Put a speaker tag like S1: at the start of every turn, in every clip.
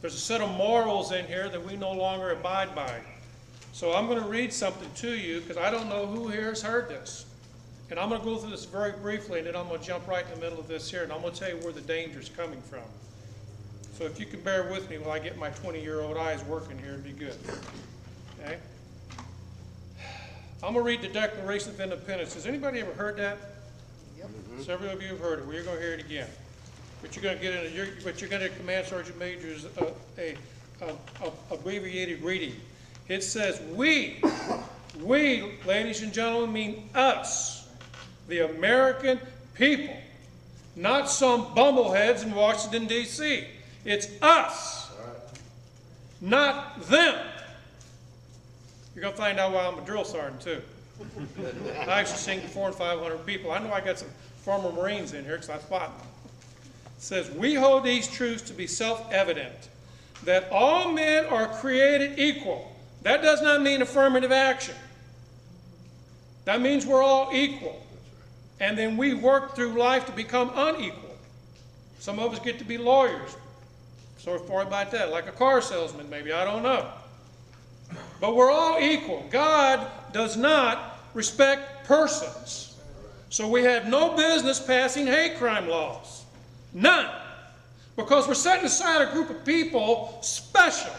S1: There's a set of morals in here that we no longer abide by. So I'm going to read something to you because I don't know who here has heard this. And I'm going to go through this very briefly, and then I'm going to jump right in the middle of this here, and I'm going to tell you where the danger is coming from. So if you can bear with me while I get my 20-year-old eyes working here, it'd be good. Okay? I'm going to read the Declaration of Independence. Has anybody ever heard that? Yep. Several of you have heard it. Well, you're going to hear it again. But you're going to get in. You're going to Command Sergeant Major's abbreviated reading. It says, we, ladies and gentlemen, mean us, the American people, not some bumbleheads in Washington, D.C. It's us, not them. You're going to find out why I'm a drill sergeant, too. I actually sing to 400 and 500 people. I know I got some former Marines in here because I spot them. It says, we hold these truths to be self-evident, that all men are created equal. That does not mean affirmative action. That means we're all equal. And then we work through life to become unequal. Some of us get to be lawyers. So far about that, like a car salesman maybe, I don't know. But we're all equal. God does not respect persons. So we have no business passing hate crime laws. None. Because we're setting aside a group of people special.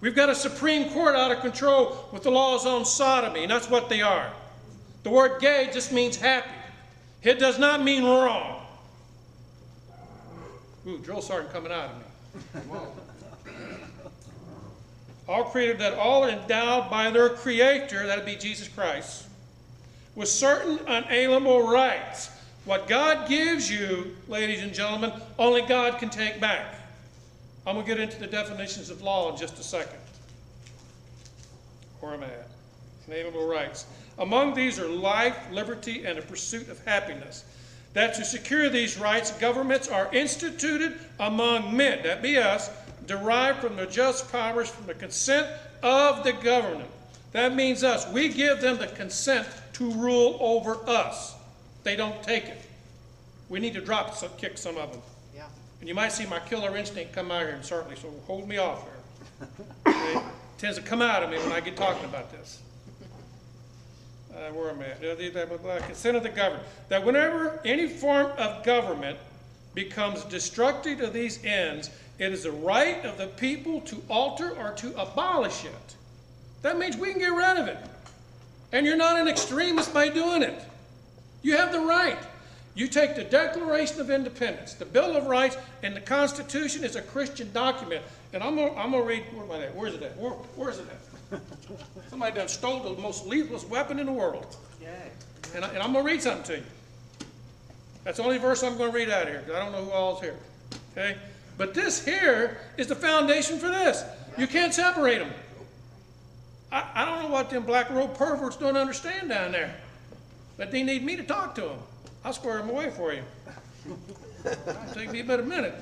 S1: We've got a Supreme Court out of control with the laws on sodomy, and that's what they are. The word gay just means happy. It does not mean wrong. Ooh, drill sergeant coming out of me. All created that all are endowed by their Creator, that would be Jesus Christ, with certain unalienable rights. What God gives you, ladies and gentlemen, only God can take back. I'm going to get into the definitions of law in just a second. Where am I at? Inalienable rights. Among these are life, liberty, and the pursuit of happiness. That to secure these rights, governments are instituted among men, that be us, derived from their just powers from the consent of the government. That means us. We give them the consent to rule over us. They don't take it. We need to kick some of them. Yeah. And you might see my killer instinct come out here shortly, so hold me off here. Okay? It tends to come out of me when I get talking about this. Where am I at? Consent of the government. That whenever any form of government becomes destructive of these ends, it is the right of the people to alter or to abolish it. That means we can get rid of it. And you're not an extremist by doing it. You have the right. You take the Declaration of Independence, the Bill of Rights, and the Constitution is a Christian document. And I'm gonna read, where am I at? Where's it at? Where's it at? Somebody done stole the most lethal weapon in the world. And I'm going to read something to you. That's the only verse I'm going to read out of here, because I don't know who all's here. Okay? But this here is the foundation for this. You can't separate them. I don't know what them black robe perverts don't understand down there. But they need me to talk to them. I'll square them away for you. It'll take me about a minute.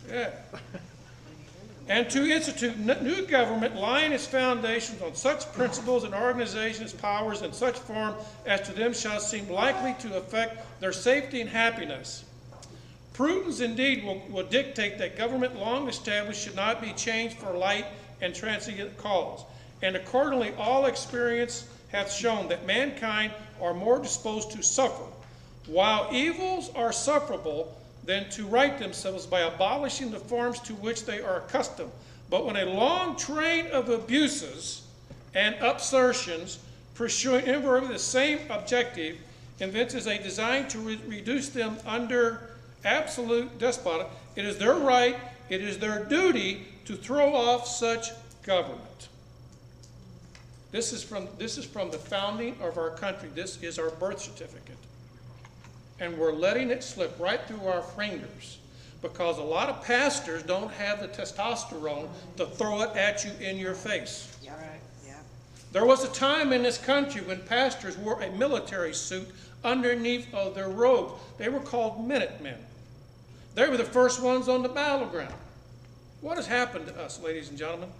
S1: Yeah. And to institute new government lying its foundations on such principles and organizations, powers, in such form as to them shall seem likely to affect their safety and happiness. Prudence indeed will dictate that government long established should not be changed for light and transient cause. And accordingly all experience hath shown that mankind are more disposed to suffer, while evils are sufferable, than to right themselves by abolishing the forms to which they are accustomed. But when a long train of abuses and upsurtions pursuing invariably the same objective evinces a design to reduce them under absolute despotism, it is their right, it is their duty to throw off such government. This is from the founding of our country. This is our birth certificate. And we're letting it slip right through our fingers because a lot of pastors don't have the testosterone to throw it at you in your face. Yeah, right. Yeah. There was a time in this country when pastors wore a military suit underneath of their robes. They were called Minutemen. They were the first ones on the battleground. What has happened to us, ladies and gentlemen?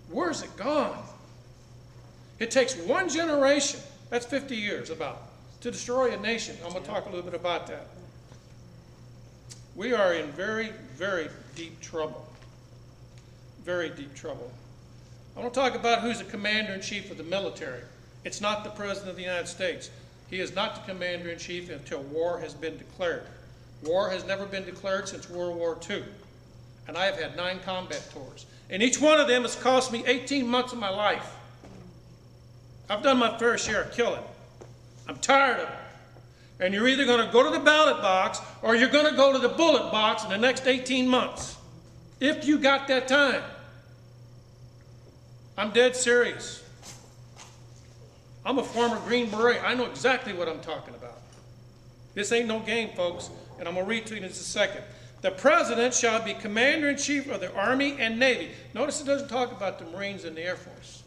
S1: Where's it gone? It takes one generation, that's 50 years about, to destroy a nation. I'm going to talk a little bit about that. we are in very, very deep trouble. Very deep trouble. I want to talk about who's the commander-in-chief of the military. It's not the President of the United States. He is not the commander-in-chief until war has been declared. War has never been declared since World War II. And I have had 9 combat tours. And each one of them has cost me 18 months of my life. I've done my fair share of killing. I'm tired of it. And you're either going to go to the ballot box or you're going to go to the bullet box in the next 18 months. If you got that time. I'm dead serious. I'm a former Green Beret. I know exactly what I'm talking about. This ain't no game, folks. And I'm going to read to you in just a second. The President shall be Commander-in-Chief of the Army and Navy. Notice it doesn't talk about the Marines and the Air Force.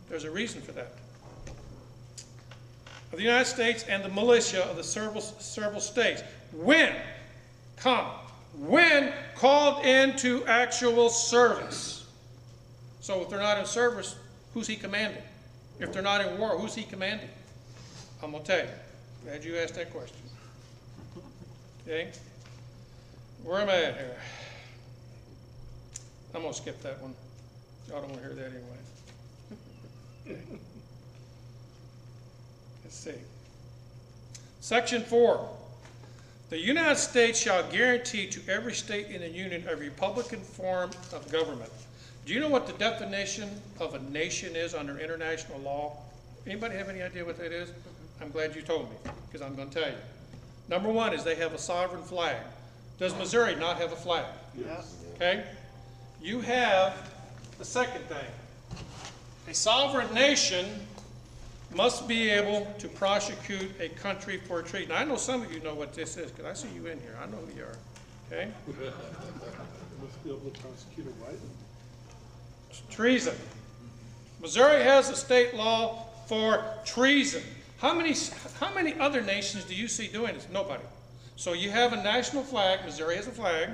S1: There's a reason for that. Of the United States and the militia of the several states. When called into actual service. So if they're not in service, who's he commanding? If they're not in war, who's he commanding? I'm going to tell you. Glad you asked that question. Okay? Where am I at here? I'm going to skip that one. Y'all don't want to hear that anyway. Okay. Let's see. Section 4. The United States shall guarantee to every state in the Union a Republican form of government. Do you know what the definition of a nation is under international law? Anybody have any idea what that is? I'm glad you told me, because I'm going to tell you. Number 1 is they have a sovereign flag. Does Missouri not have a flag?
S2: Yes.
S1: Okay? You have the second thing. A sovereign nation must be able to prosecute a country for treason. I know some of you know what this is, because I see you in here. I know who you are. Okay?
S2: Must be able to prosecute a what?
S1: Treason. Missouri has a state law for treason. How many other nations do you see doing this? Nobody. So you have a national flag. Missouri has a flag.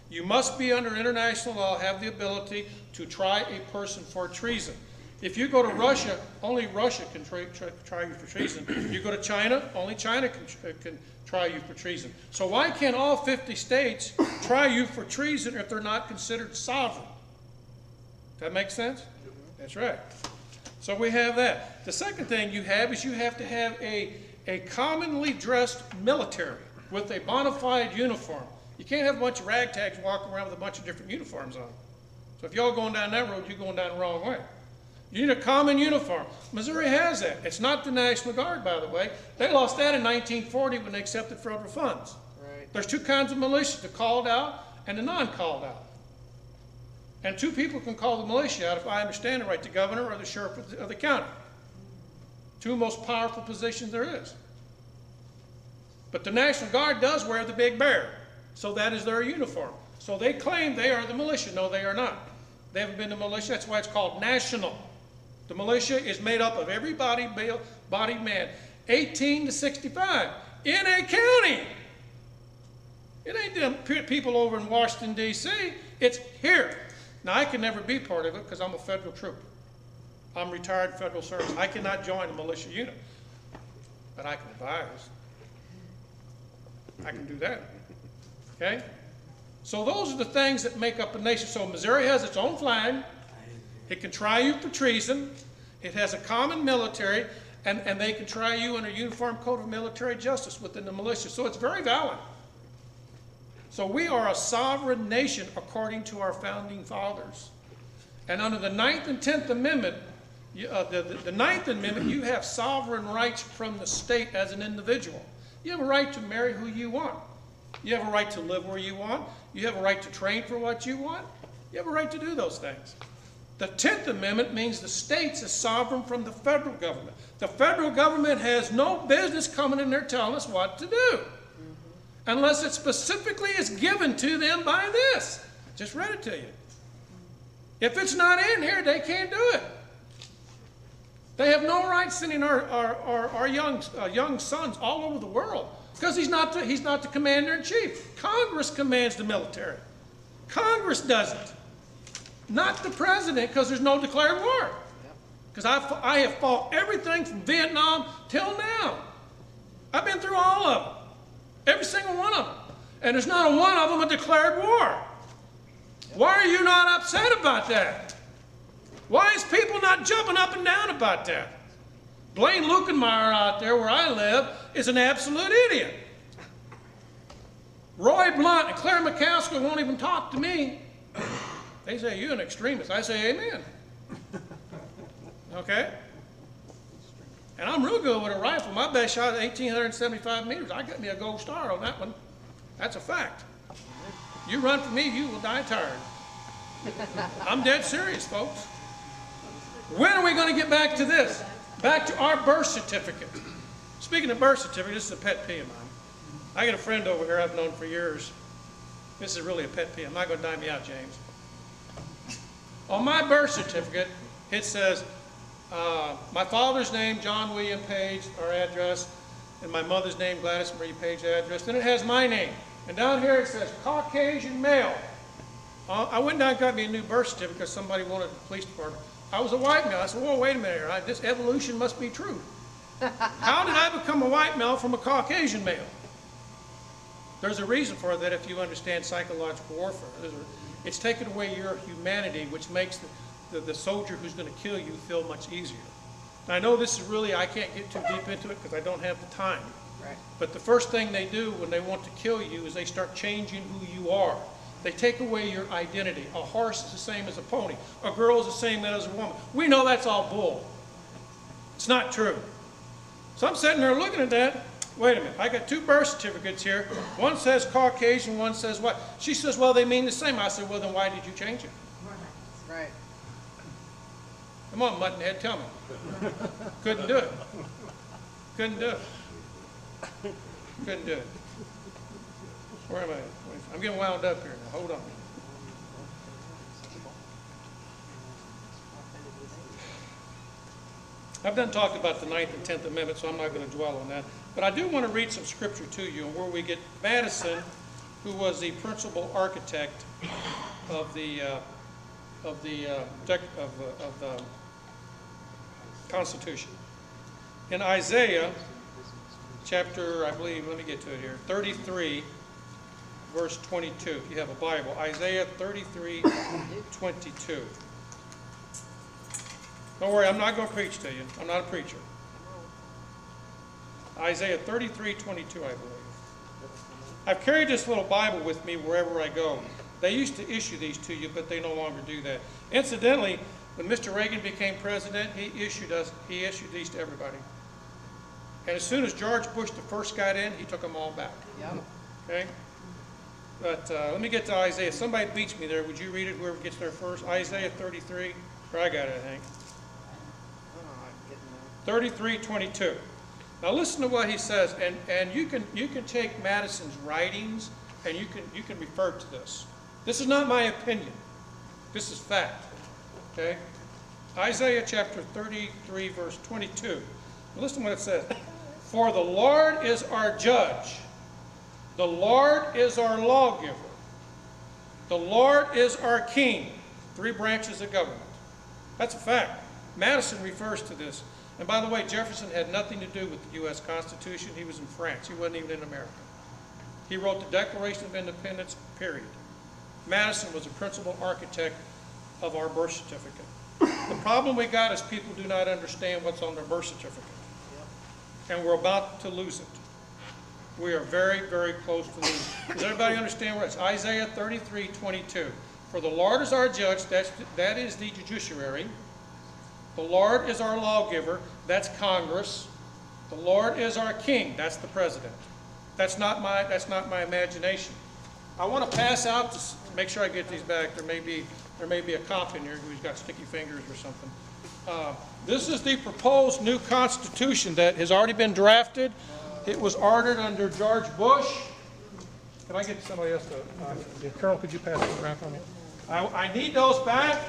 S1: You must be under international law, have the ability to try a person for treason. If you go to Russia, only Russia can try you for treason. You go to China, only China can try you for treason. So why can't all 50 states try you for treason if they're not considered sovereign? That makes sense? That's right. So we have that. The second thing you have is you have to have a commonly dressed military with a bona fide uniform. You can't have a bunch of ragtags walking around with a bunch of different uniforms on. So if y'all going down that road, you're going down the wrong way. You need a common uniform. Missouri has that. It's not the National Guard, by the way. They lost that in 1940 when they accepted federal funds.
S3: Right.
S1: There's 2 kinds of militia, the called out and the non-called out. And 2 people can call the militia out, if I understand it right, the governor or the sheriff of the county. 2 most powerful positions there is. But the National Guard does wear the big bear. So that is their uniform. So they claim they are the militia. No, they are not. They haven't been the militia. That's why it's called national. The militia is made up of every bodied man, 18 to 65, in a county. It ain't them people over in Washington, D.C. It's here. Now, I can never be part of it because I'm a federal trooper. I'm retired federal service. I cannot join a militia unit, but I can advise. I can do that. Okay? So those are the things that make up a nation. So Missouri has its own flag. It can try you for treason. It has a common military, and they can try you in a uniform code of military justice within the militia. So it's very valid. So we are a sovereign nation according to our founding fathers. And under the 9th and 10th Amendment, the 9th Amendment, you have sovereign rights from the state as an individual. You have a right to marry who you want. You have a right to live where you want. You have a right to train for what you want. You have a right to do those things. The 10th Amendment means the states are sovereign from the federal government. The federal government has no business coming in there telling us what to do. Unless it specifically is given to them by this. Just read it to you. If it's not in here, they can't do it. They have no right sending our young sons all over the world because he's not the commander-in-chief. Congress commands the military. Congress doesn't. Not the president, because there's no declared war. Because I have fought everything from Vietnam till now. I've been through all of them. Every single one of them. And there's not a one of them that declared war. Why are you not upset about that? Why is people not jumping up and down about that? Blaine Lukenmeyer out there where I live is an absolute idiot. Roy Blunt and Claire McCaskill won't even talk to me. They say, you're an extremist. I say, amen. Okay? And I'm real good with a rifle. My best shot is 1,875 meters. I got me a gold star on that one. That's a fact. You run from me, you will die tired. I'm dead serious, folks. When are we going to get back to this? Back to our birth certificate. Speaking of birth certificate, this is a pet peeve of mine. I got a friend over here I've known for years. This is really a pet peeve. I'm not going to dime you out, James. On my birth certificate, it says my father's name, John William Page, our address, and my mother's name, Gladys Marie Page, address. Then it has my name. And down here it says Caucasian male. I went down and got me a new birth certificate because somebody wanted the police department. I was a white male. I said, whoa, wait a minute here. This evolution must be true. How did I become a white male from a Caucasian male? There's a reason for that if you understand psychological warfare. It's taken away your humanity, which makes the soldier who's going to kill you feel much easier. And I know this is really, I can't get too deep into it because I don't have the time.
S3: Right.
S1: But the first thing they do when they want to kill you is they start changing who you are. They take away your identity. A horse is the same as a pony. A girl is the same as a woman. We know that's all bull. It's not true. So I'm sitting there looking at that. Wait a minute. I got two birth certificates here. One says Caucasian, one says what? She says, well, they mean the same. I said, well, then why did you change it?
S3: Right.
S1: Come on, Muttonhead, tell me. Couldn't do it. Couldn't do it. Couldn't do it. Where am I? I'm getting wound up here now. Hold on. I've done talked about the 9th and 10th Amendment, so I'm not going to dwell on that. But I do want to read some scripture to you, and where we get Madison, who was the principal architect of the Constitution. In Isaiah chapter, I believe, let me get to it here, 33, verse 22, if you have a Bible. Isaiah 33, 22. Don't worry, I'm not going to preach to you. I'm not a preacher. Isaiah 33, 22, I believe. I've carried this little Bible with me wherever I go. They used to issue these to you, but they no longer do that. Incidentally, when Mr. Reagan became president, he issued these to everybody. And as soon as George Bush the first got in, he took them all back.
S3: Yep.
S1: Okay? But let me get to Isaiah. Somebody beats me there. Would you read it, whoever gets there first? Isaiah 33. Or I got it, I think. 33, 22. Now listen to what he says, and you can take Madison's writings and you can refer to this. This is not my opinion. This is fact. Okay? Isaiah chapter 33, verse 22. Listen to what it says. For the Lord is our judge. The Lord is our lawgiver. The Lord is our king. 3 branches of government. That's a fact. Madison refers to this. And by the way, Jefferson had nothing to do with the U.S. Constitution. He was in France. He wasn't even in America. He wrote the Declaration of Independence, period. Madison was the principal architect of our birth certificate. The problem we got is people do not understand what's on their birth certificate. And we're about to lose it. We are very, very close to losing it. Does everybody understand where it's? Isaiah 33, 22. For the Lord is our judge, that is the judiciary. The Lord is our lawgiver, that's Congress. The Lord is our king, that's the president. That's not my imagination. I want to pass out to make sure I get these back. There may be a cop in here who's got sticky fingers or something. This is the proposed new Constitution that has already been drafted. It was ordered under George Bush. Can I get somebody else to, Colonel, could you pass it around for me? I need those back.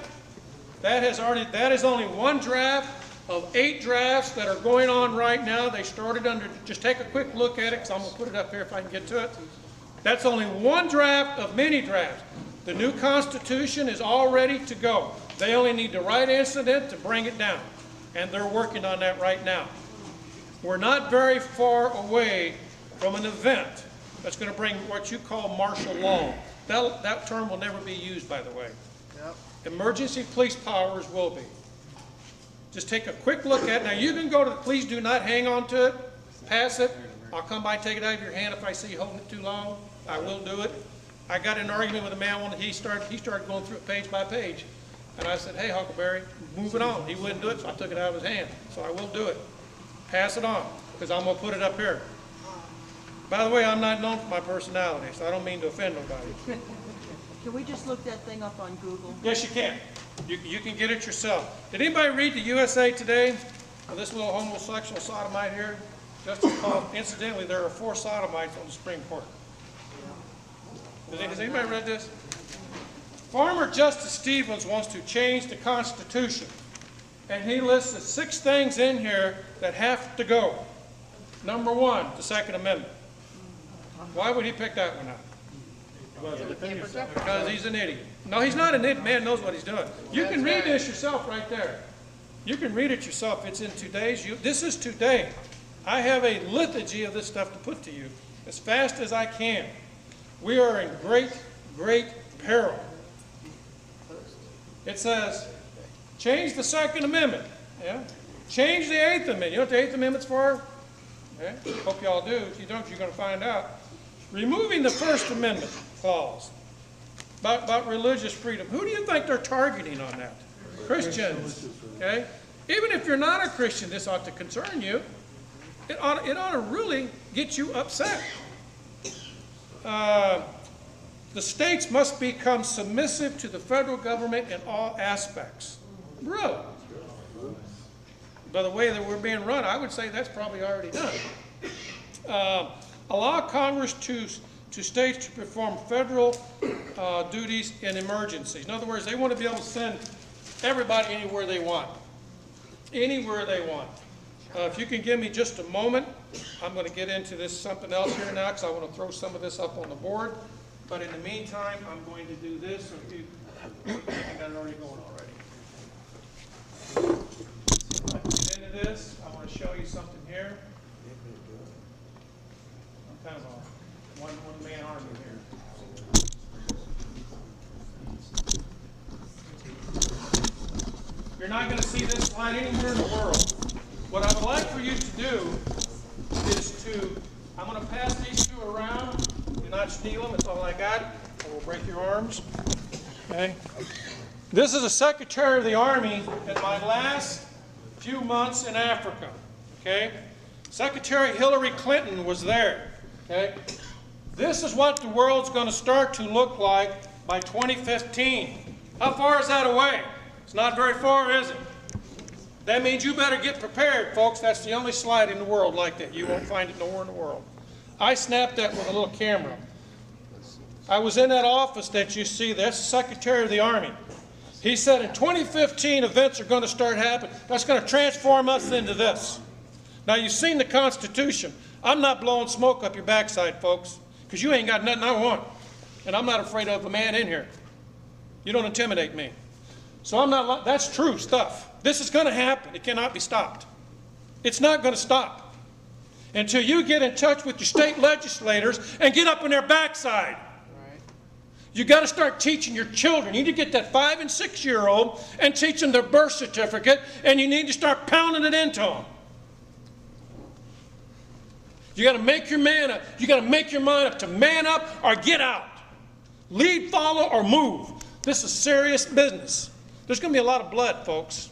S1: That is only one draft of 8 drafts that are going on right now. They started under, just take a quick look at it, because I'm going to put it up here if I can get to it. That's only one draft of many drafts. The new Constitution is all ready to go. They only need the right incident to bring it down. And they're working on that right now. We're not very far away from an event That's going to bring what you call martial law. That term will never be used, by the way.
S3: Yep.
S1: Emergency police powers will be. Just take a quick look at it. Now, you can go to the, please do not hang on to it, pass it. I'll come by and take it out of your hand if I see you holding it too long. I will do it. I got in an argument with a man when he started going through it page by page. And I said, hey, Huckleberry, move it on. He wouldn't do it, so I took it out of his hand. So I will do it. Pass it on, because I'm going to put it up here. By the way, I'm not known for my personality, so I don't mean to offend nobody.
S4: Can we just look that thing up on Google?
S1: Yes, you can. You can get it yourself. Did anybody read the USA Today? This little homosexual sodomite here? Justice called. Incidentally, there are 4 sodomites on the Supreme Court. Has anybody read this? Former Justice Stevens wants to change the Constitution, and he lists the 6 things in here that have to go. Number 1, the Second Amendment. Why would he pick that one out? Because he's an idiot. No, he's not an idiot. Man knows what he's doing. You can read this yourself right there. You can read it yourself. It's in today's. This is today. I have a litany of this stuff to put to you as fast as I can. We are in great, great peril. It says, change the Second Amendment. Yeah? Change the 8th Amendment. You know what the 8th Amendment's for? Okay? Hope you all do. If you don't, you're going to find out. Removing the First Amendment clause about religious freedom. Who do you think they're targeting on that? Christians. Okay? Even if you're not a Christian, this ought to concern you. It ought to really get you upset. The states must become submissive to the federal government in all aspects. Really? By the way that we're being run, I would say that's probably already done. Allow Congress to states to perform federal duties in emergencies. In other words, they want to be able to send everybody anywhere they want. Anywhere they want. If you can give me just a moment, I'm going to get into this something else here now because I want to throw some of this up on the board. But in the meantime, I'm going to do this. I got it already going already. Get into this. I want to show you something here. I'm kind of a one-man army here. You're not going to see this slide anywhere in the world. What I would like for you to do is I'm going to pass these 2 around. Do not steal them. That's all I got. Or we'll break your arms. Okay. This is a Secretary of the Army in my last few months in Africa. Okay. Secretary Hillary Clinton was there. Okay. This is what the world's going to start to look like by 2015. How far is that away? It's not very far, is it? That means you better get prepared, folks. That's the only slide in the world like that. You won't find it nowhere in the world. I snapped that with a little camera. I was in that office that you see. That's the Secretary of the Army. He said in 2015 events are going to start happening. That's going to transform us into this. Now you've seen the Constitution. I'm not blowing smoke up your backside, folks, because you ain't got nothing I want. And I'm not afraid of a man in here. You don't intimidate me. So I'm not, that's true stuff. This is going to happen. It cannot be stopped. It's not going to stop until you get in touch with your state legislators and get up on their backside.
S3: Right.
S1: You got to start teaching your children. You need to get that 5- and 6-year-old and teach them their birth certificate, and you need to start pounding it into them. You got to make your man up. You got to make your mind up to man up or get out. Lead, follow, or move. This is serious business. There's going to be a lot of blood, folks.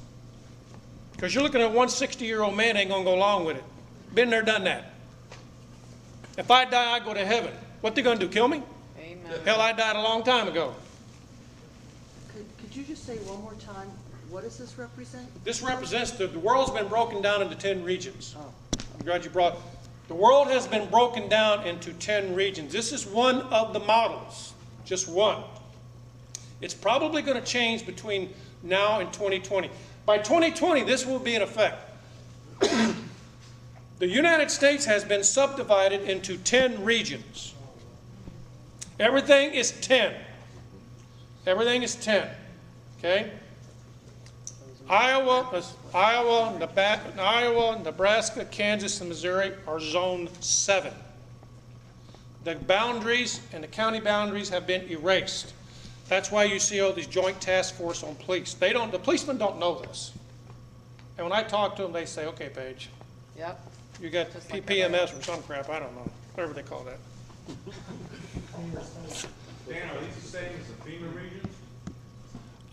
S1: Because you're looking at one 60-year-old man ain't going to go along with it. Been there, done that. If I die, I go to heaven. What they going to do, kill me?
S3: Amen.
S1: Hell, I died a long time ago.
S4: Could you just say one more time, what does this represent?
S1: This represents the world's been broken down into 10 regions.
S4: Oh.
S1: I'm glad you brought. The world has been broken down into 10 regions. This is one of the models, just one. It's probably going to change between now and 2020. By 2020, this will be in effect. The United States has been subdivided into 10 regions. Everything is 10. Everything is 10. Okay? Iowa, Nebraska, Kansas, and Missouri are Zone 7. The boundaries and the county boundaries have been erased. That's why you see all these joint task force on police. The policemen don't know this. And when I talk to them, they say, okay, Paige,
S4: Yep.
S1: you got
S4: Just like
S1: PMS or some crap, I don't know, whatever they call that.
S3: Dan, are these the same as the FEMA regions?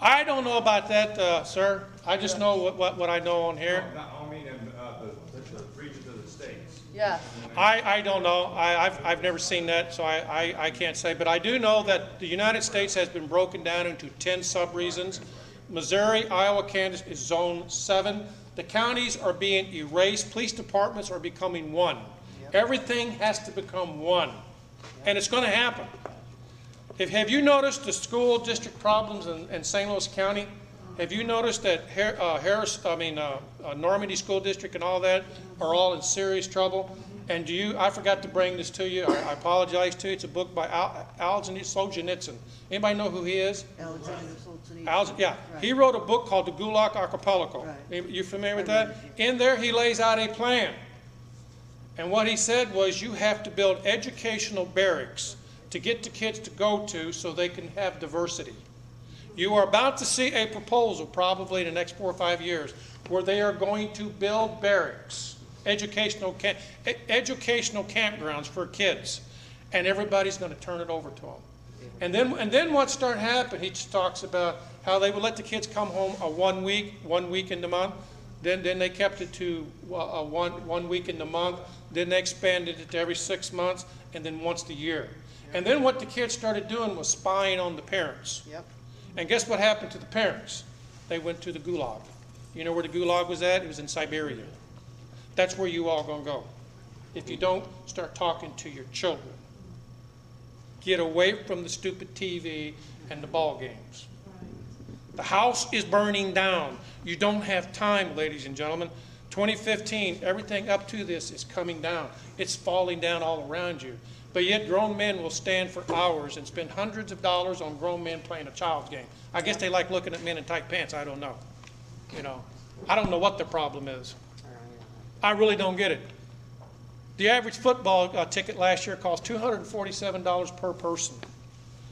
S1: I don't know about that, sir. I just know what I know on here.
S3: No, I mean in the regions of the states.
S4: Yeah.
S1: I don't know. I've never seen that, so I can't say. But I do know that the United States has been broken down into 10 sub-regions. Missouri, Iowa, Kansas is Zone 7. The counties are being erased. Police departments are becoming one. Everything has to become one. And it's going to happen. Have you noticed the school district problems in St. Louis County? Have you noticed that Normandy School District and all that are all in serious trouble? And I forgot to bring this to you. I apologize to you. It's a book by Alexander Solzhenitsyn. Anybody know who he is?
S4: Alexander Solzhenitsyn.
S1: Yeah.
S4: Right.
S1: He wrote a book called The Gulag Archipelago.
S4: Right.
S1: You familiar with that? In there, he lays out a plan. And what he said was, you have to build educational barracks to get the kids to go to so they can have diversity. You are about to see a proposal probably in the next 4 or 5 years where they are going to build barracks, educational campgrounds for kids, and everybody's going to turn it over to them. And then what started happening, he just talks about how they would let the kids come home 1 week in the month. Then they kept it to 1 week in the month. Then they expanded it to every 6 months, and then once a year. And then what the kids started doing was spying on the parents.
S4: Yep.
S1: And guess what happened to the parents? They went to the Gulag. You know where the Gulag was at? It was in Siberia. That's where you all gonna go if you don't start talking to your children. Get away from the stupid TV and the ball games. The house is burning down. You don't have time, ladies and gentlemen. 2015, everything up to this is coming down. It's falling down all around you. But yet grown men will stand for hours and spend hundreds of dollars on grown men playing a child's game. I guess they like looking at men in tight pants. I don't know. You know, I don't know what the problem is. I really don't get it. The average football ticket last year cost $247 per person.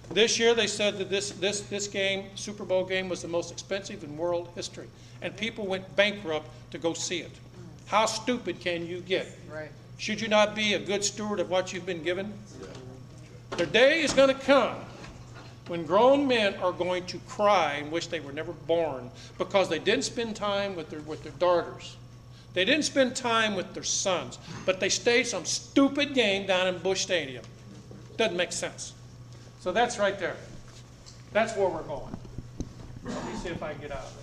S1: This year they said that this game, Super Bowl game, was the most expensive in world history. And people went bankrupt to go see it. How stupid can you get?
S4: Right.
S1: Should you not be a good steward of what you've been given? The day is going to come when grown men are going to cry and wish they were never born because they didn't spend time with their daughters. They didn't spend time with their sons, but they stayed some stupid game down in Busch Stadium. Doesn't make sense. So that's right there. That's where we're going. Let me see if I can get out of this.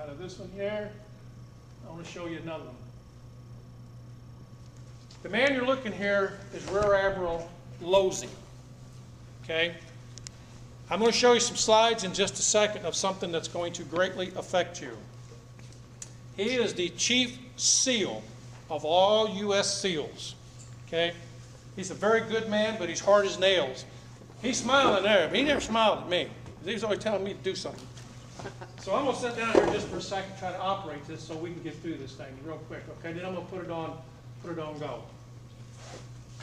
S1: Out of this one here, I want to show you another one. The man you're looking here is Rear Admiral Losey. Okay? I'm going to show you some slides in just a second of something that's going to greatly affect you. He is the Chief SEAL of all U.S. SEALs. Okay? He's a very good man, but he's hard as nails. He's smiling there, but he never smiled at me. He's always telling me to do something. So I'm going to sit down here just for a second, try to operate this so we can get through this thing real quick. Okay? Then I'm going to put it on go.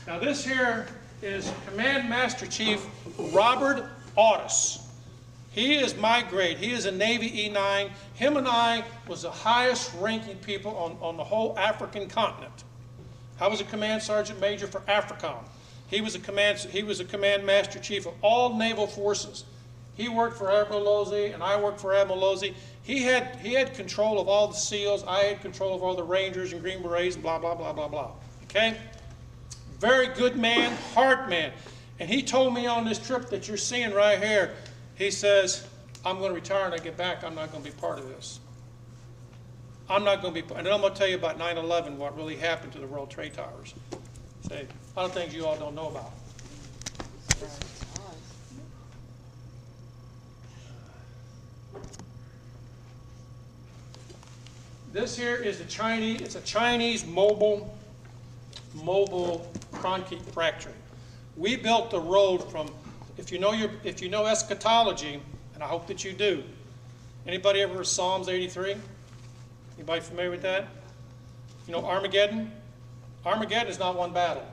S1: Now this here is Command Master Chief Robert Audis. He is my grade. He is a Navy E9. Him and I was the highest ranking people on the whole African continent. I was a Command Sergeant Major for AFRICOM. He was a Command Master Chief of all naval forces. He worked for Admiral Losey, and I worked for Admiral Losey. He had control of all the SEALs. I had control of all the Rangers and Green Berets, and blah, blah, blah, blah, blah. Okay? Very good man, hard man. And he told me on this trip that you're seeing right here, he says, I'm going to retire and I get back. I'm not going to be part of this. I'm not going to be, and then I'm going to tell you about 9/11, what really happened to the World Trade Towers. Say, a lot of things you all don't know about. This here is it's a Chinese mobile concrete factory. We built the road from, if you know eschatology, and I hope that you do. Anybody ever heard Psalms 83? Anybody familiar with that? You know Armageddon? Armageddon is not one battle.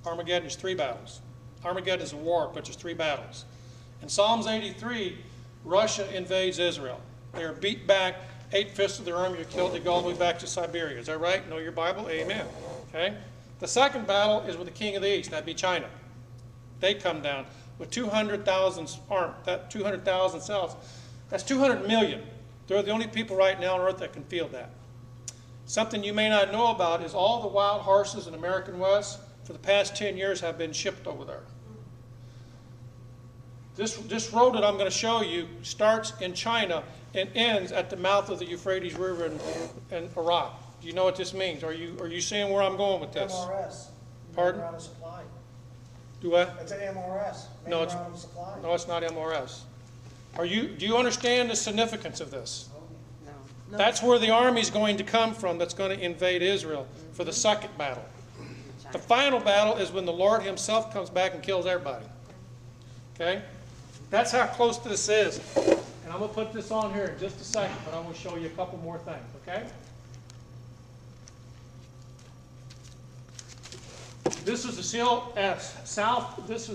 S1: Armageddon is 3 battles. Armageddon is a war, but there's 3 battles. In Psalms 83, Russia invades Israel. They are beat back. 8/5 of their army are killed. They go all the way back to Siberia. Is that right? Know your Bible? Amen. Okay. The second battle is with the king of the east. That'd be China. They come down with 200,000 armed. That 200,000 cells. That's 200 million. They're the only people right now on earth that can field that. Something you may not know about is all the wild horses in American West for the past 10 years have been shipped over there. This road that I'm going to show you starts in China and ends at the mouth of the Euphrates River in Iraq. Do you know what this means? Are you seeing where I'm going with this?
S5: MRS.
S1: Pardon?
S5: Main route of supply.
S1: Do what?
S5: It's an MRS. Main
S1: No,
S5: route of supply.
S1: No, it's not MRS. Do you understand the significance of this?
S4: No.
S1: That's where the army is going to come from that's going to invade Israel for the second battle. The final battle is when the Lord himself comes back and kills everybody. Okay? That's how close this is. And I'm going to put this on here in just a second, but I'm going to show you a couple more things, okay? This is the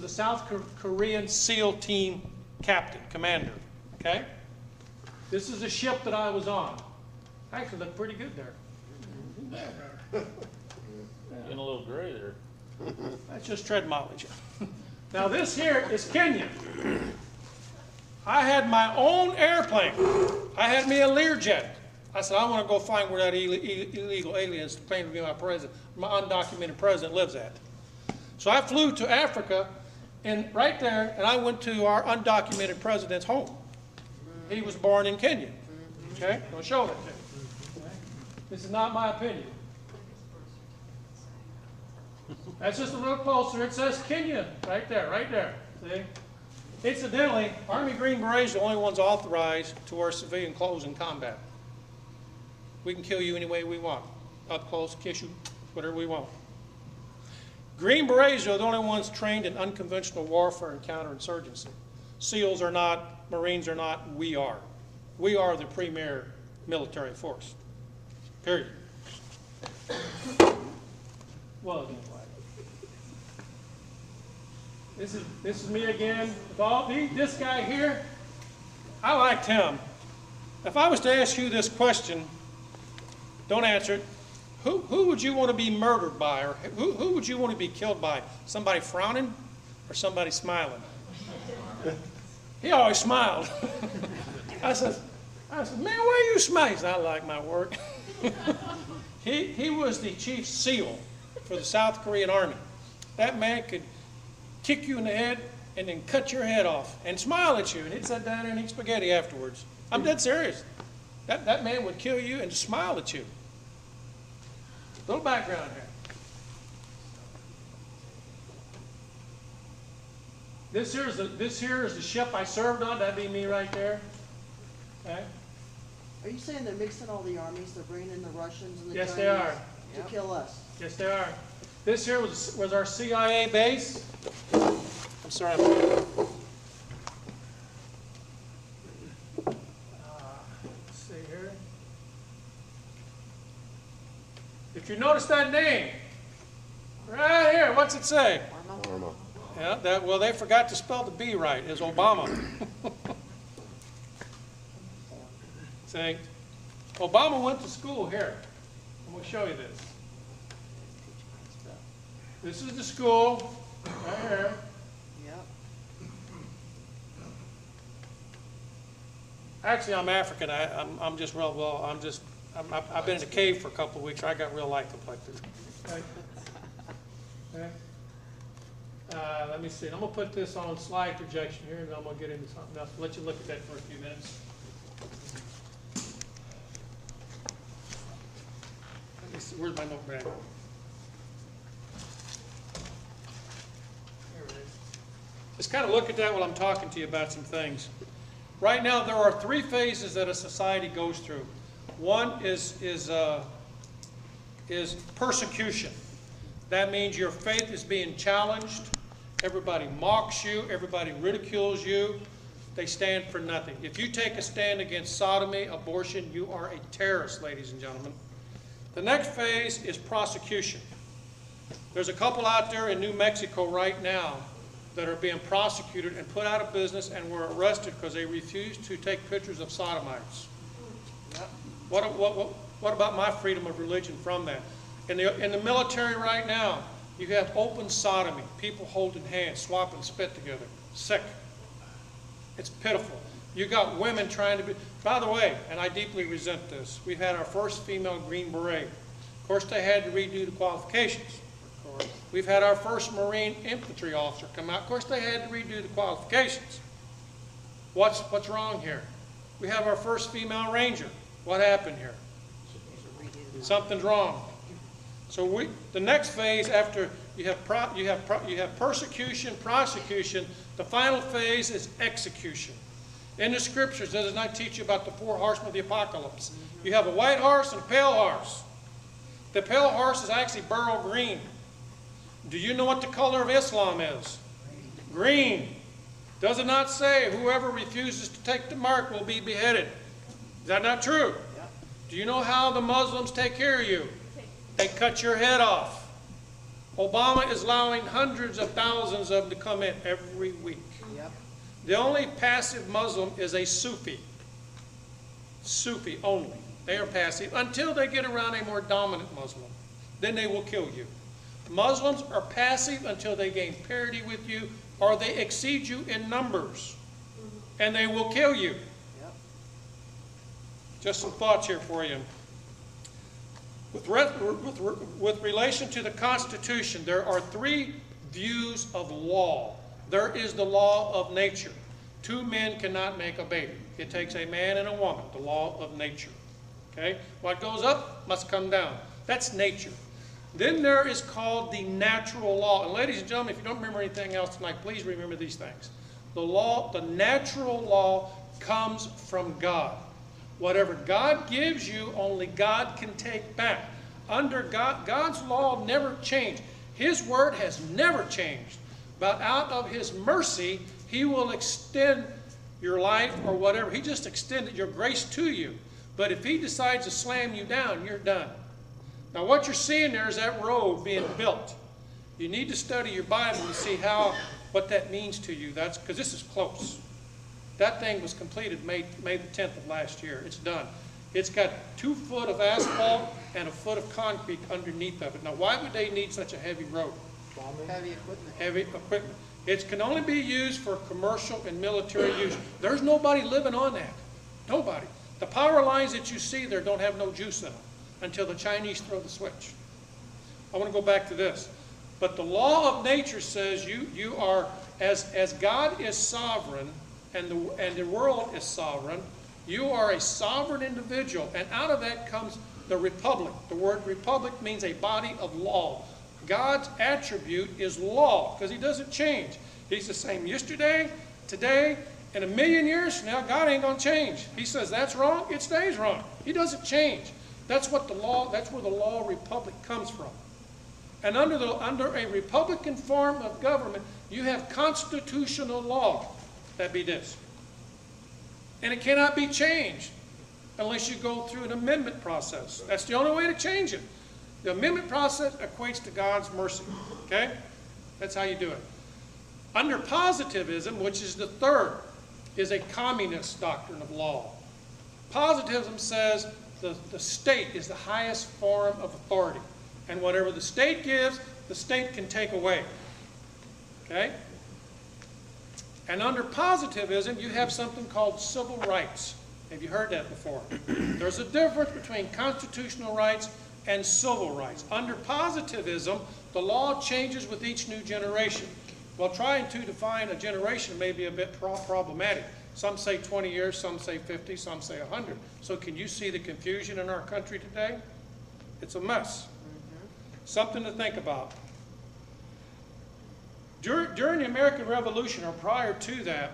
S1: South Korean SEAL team captain, commander, okay? This is a ship that I was on. Actually looked pretty good there.
S6: Getting a little gray there.
S1: That's just tread mileage. Now this here is Kenya. I had my own airplane. I had me a Learjet. I said, I want to go find where that illegal aliens claim to be my undocumented president lives at. So I flew to Africa, and right there, and I went to our undocumented president's home. He was born in Kenya. Okay, I'll show that to you. This is not my opinion. That's just a little closer. It says Kenya right there. See? Incidentally, Army Green Berets are the only ones authorized to wear civilian clothes in combat. We can kill you any way we want. Up close, kiss you, whatever we want. Green Berets are the only ones trained in unconventional warfare and counterinsurgency. SEALs are not, Marines are not, we are. We are the premier military force. Period. Well, anyway. This is me again. This guy here, I liked him. If I was to ask you this question, don't answer it. Who would you want to be murdered by, or who would you want to be killed by? Somebody frowning or somebody smiling? He always smiled. I said, man, why are you smiling? He said, I like my work. He was the chief SEAL for the South Korean Army. That man could kick you in the head and then cut your head off and smile at you, and he'd sit down there and eat spaghetti afterwards. I'm dead serious. That man would kill you and smile at you. Little background here. This here is the ship I served on. That'd be me right there. Okay.
S4: Are you saying they're mixing all the armies? They're bringing in the Russians and the
S1: Yes,
S4: Chinese
S1: they are.
S4: to kill us?
S1: Yes, they are. This here was our CIA base. I'm sorry. Let's see here. If you notice that name, right here, what's it say?
S7: Arma.
S1: Yeah, well, they forgot to spell the B right. It's Obama. See, Obama went to school here. I'm going to show you this. This is the school, right here.
S4: Yep.
S1: Actually, I'm African. I'm just real well. I've been in a cave for a couple of weeks. I got real light complected. Okay. Okay. Let me see. I'm gonna put this on slide projection here, and I'm gonna get into something else. Let you look at that for a few minutes. Let me see. Where's my notepad? Just kind of look at that while I'm talking to you about some things. Right now, there are 3 phases that a society goes through. One is persecution. That means your faith is being challenged. Everybody mocks you. Everybody ridicules you. They stand for nothing. If you take a stand against sodomy, abortion, you are a terrorist, ladies and gentlemen. The next phase is prosecution. There's a couple out there in New Mexico right now that are being prosecuted and put out of business and were arrested because they refused to take pictures of sodomites. What about my freedom of religion from that? In the military right now, you have open sodomy, people holding hands, swapping spit together. Sick. It's pitiful. You got women trying to be, by the way, and I deeply resent this, we've had our first female Green Beret. Of course, they had to redo the qualifications. We've had our first Marine infantry officer come out. Of course, they had to redo the qualifications. What's wrong here? We have our first female Ranger. What happened here? Something's wrong. So the next phase, after you have persecution, prosecution, the final phase is execution. In the scriptures, does it not teach you about the 4 horsemen of the apocalypse? You have a white horse and a pale horse. The pale horse is actually beryl green. Do you know what the color of Islam is? Green. Does it not say whoever refuses to take the mark will be beheaded? Is that not true? Yeah. Do you know how the Muslims take care of you? They cut your head off. Obama is allowing hundreds of thousands of them to come in every week. Yep. The only passive Muslim is a Sufi. Sufi only. They are passive until they get around a more dominant Muslim. Then they will kill you. Muslims are passive until they gain parity with you or they exceed you in numbers. And they will kill you. Yep. Just some thoughts here for you. With relation to the Constitution, there are 3 views of law. There is the law of nature. 2 men cannot make a baby. It takes a man and a woman, the law of nature. Okay? What goes up must come down. That's nature. Then there is called the natural law. And ladies and gentlemen, if you don't remember anything else tonight, please remember these things. The natural law comes from God. Whatever God gives you, only God can take back. Under God's law never changed. His word has never changed. But out of His mercy, He will extend your life or whatever. He just extended your grace to you. But if He decides to slam you down, you're done. Now what you're seeing there is that road being built. You need to study your Bible and see what that means to you. That's because this is close. That thing was completed May the 10th of last year. It's done. It's got 2 foot of asphalt and 1 foot of concrete underneath of it. Now why would they need such a heavy road?
S4: Heavy equipment.
S1: Heavy equipment. It can only be used for commercial and military use. There's nobody living on that. Nobody. The power lines that you see there don't have no juice in them until the Chinese throw the switch. I want to go back to this. But the law of nature says you are, as God is sovereign and the world is sovereign, you are a sovereign individual. And out of that comes the republic. The word republic means a body of law. God's attribute is law because He doesn't change. He's the same yesterday, today, and 1,000,000 years from now. God ain't going to change. He says that's wrong, it stays wrong. He doesn't change. That's where the law republic comes from. And under a republican form of government, you have constitutional law. That'd be this. And it cannot be changed unless you go through an amendment process. That's the only way to change it. The amendment process equates to God's mercy. Okay? That's how you do it. Under positivism, which is the third, is a communist doctrine of law. Positivism says the state is the highest form of authority. And whatever the state gives, the state can take away. Okay? And under positivism, you have something called civil rights. Have you heard that before? There's a difference between constitutional rights and civil rights. Under positivism, the law changes with each new generation. Well, trying to define a generation may be a bit problematic. Some say 20 years, some say 50, some say 100. So can you see the confusion in our country today? It's a mess. Something to think about. During the American Revolution, or prior to that,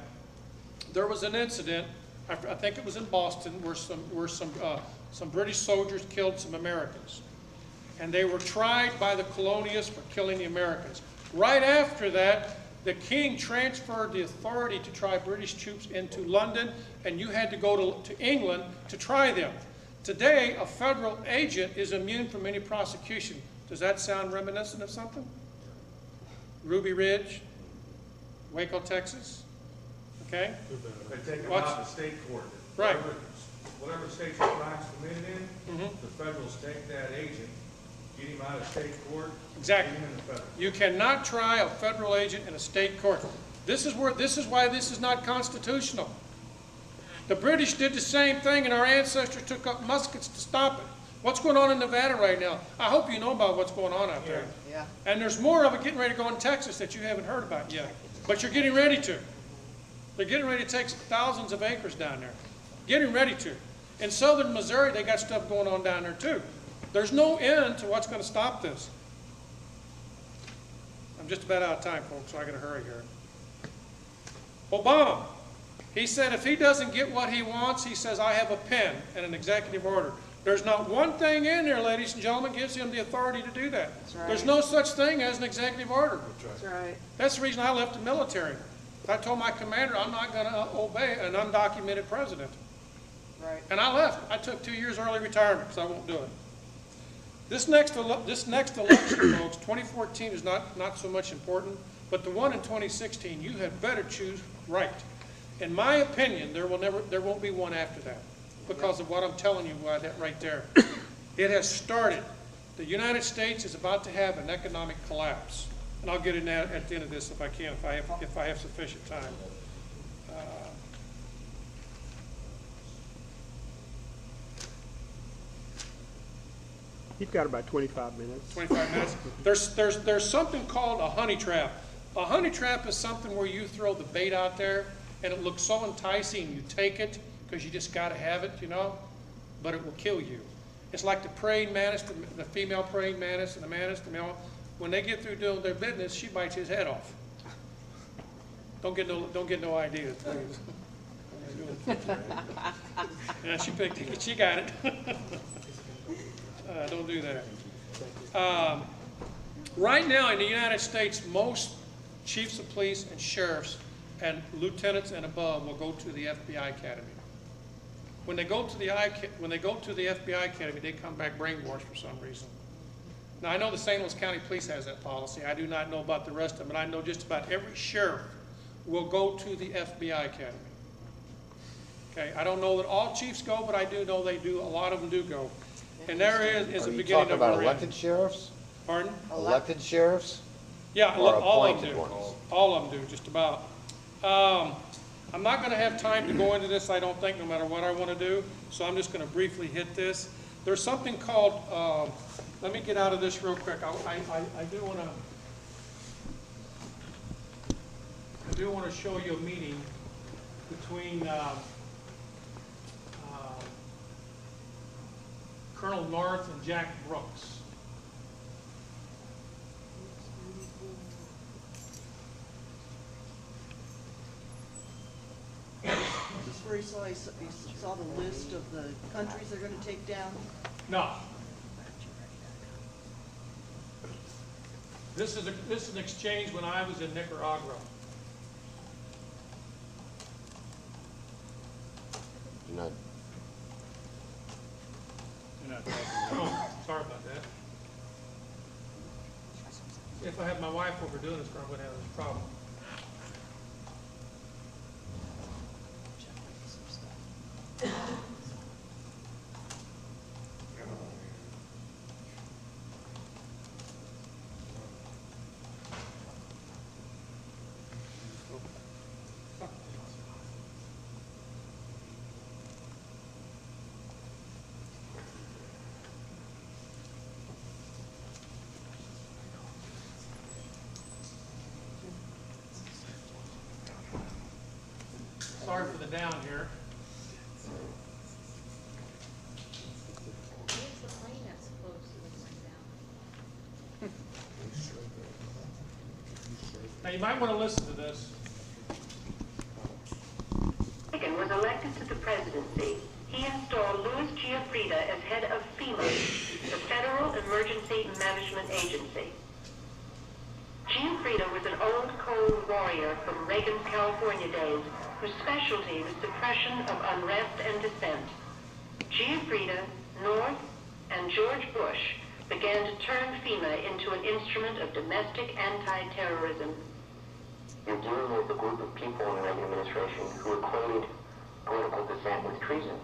S1: there was an incident, I think it was in Boston, where some British soldiers killed some Americans. And they were tried by the colonialists for killing the Americans. Right after that, the king transferred the authority to try British troops into London, and you had to go to England to try them. Today, a federal agent is immune from any prosecution. Does that sound reminiscent of something? Ruby Ridge, Waco, Texas, okay?
S3: They take them
S1: Watch.
S3: out to state court.
S1: Right.
S3: Whatever state your crime's committed in, the federals take that agent, get him out of state court.
S1: Exactly.
S3: Get him in the federal.
S1: You cannot try a federal agent in a state court. This is why this is not constitutional. The British did the same thing, and our ancestors took up muskets to stop it. What's going on in Nevada right now? I hope you know about what's going on out there.
S4: Yeah.
S1: And there's more of it getting ready to go in Texas that you haven't heard about yet. But you're getting ready to. They're getting ready to take thousands of acres down there. Getting ready to. In southern Missouri, they got stuff going on down there too. There's no end to what's going to stop this. I'm just about out of time, folks, so I got to hurry here. Obama, he said if he doesn't get what he wants, he says, I have a pen and an executive order. There's not one thing in there, ladies and gentlemen, gives him the authority to do that.
S4: That's right.
S1: There's no such thing as an executive order.
S4: That's right.
S1: That's the reason I left the military. I told my commander I'm not going to obey an undocumented president.
S4: Right.
S1: And I left. I took 2 years early retirement because I won't do it. This next election, folks, 2014 is not so much important, but the one in 2016, you had better choose right. In my opinion, there won't be one after that because of what I'm telling you right there. It has started. The United States is about to have an economic collapse. And I'll get in that at the end of this if I can, if I have sufficient time.
S2: You've got about 25 minutes.
S1: 25 minutes. There's something called a honey trap. A honey trap is something where you throw the bait out there and it looks so enticing, you take it because you just got to have it, you know, but it will kill you. It's like the praying mantis, the female praying mantis and the mantis, the male. When they get through doing their business, she bites his head off. Don't get no ideas, please. Yeah, she picked it. She got it. Don't do that. Right now in the United States, most chiefs of police and sheriffs and lieutenants and above will go to the FBI Academy. When they go to the FBI Academy, they come back brainwashed for some reason. Now, I know the St. Louis County Police has that policy. I do not know about the rest of them, but I know just about every sheriff will go to the FBI Academy. Okay, I don't know that all chiefs go, but I do know they do. A lot of them do go. And there is a beginning of a
S5: Are you talking about elected sheriffs?
S1: Pardon?
S5: Elected sheriffs?
S1: Yeah,
S5: Or
S1: all of them
S5: appointed
S1: do.
S5: ones?
S1: All of them do, just about. I'm not going to have time to go into this, I don't think, no matter what I want to do. So I'm just going to briefly hit this. There's something called, let me get out of this real quick. I do want to show you a meeting between Colonel North and Jack Brooks.
S4: Is this where he saw the list of the countries they're going to take down?
S1: No. This is an exchange when I was in Nicaragua.
S5: You're not,
S1: Oh, sorry about that. If I had my wife over doing this, I wouldn't have this problem. Sorry for the down here.
S7: Where's the plane that's supposed to be down?
S1: Now you might want to listen to this.
S8: Reagan was elected to the presidency. He installed Louis Giuffrida as head of FEMA, the Federal Emergency Management Agency. Giuffrida was an old cold warrior from Reagan's California days whose specialty was suppression of unrest and dissent. Giuffrida, North, and George Bush began to turn FEMA into an instrument of domestic anti-terrorism.
S9: You're dealing with a group of people in the Reagan administration who equated political dissent with treason,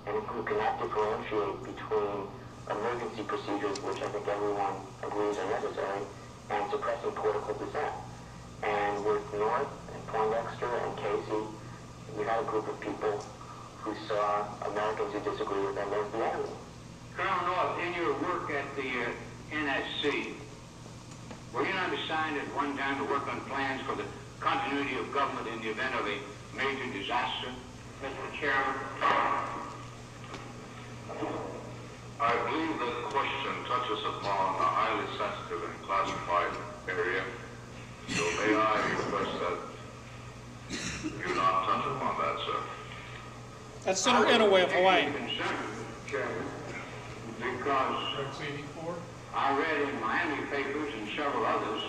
S9: and who cannot differentiate between emergency procedures, which I think everyone agrees are necessary, and suppressing political dissent. And with North and Poindexter and Casey, you had a group of people who saw Americans who disagree with them as the enemy.
S10: Colonel North, in your work at the NSC, were you not assigned at one time to work on plans for the continuity of government in the event of a major disaster? Mr. Chairman,
S11: I believe the question touches upon a highly sensitive and classified area, so may I request that you not touch upon that, sir?
S1: That's Senator Inouye of Hawaii.
S10: I'm concerned, Chairman, because I read in Miami papers and several others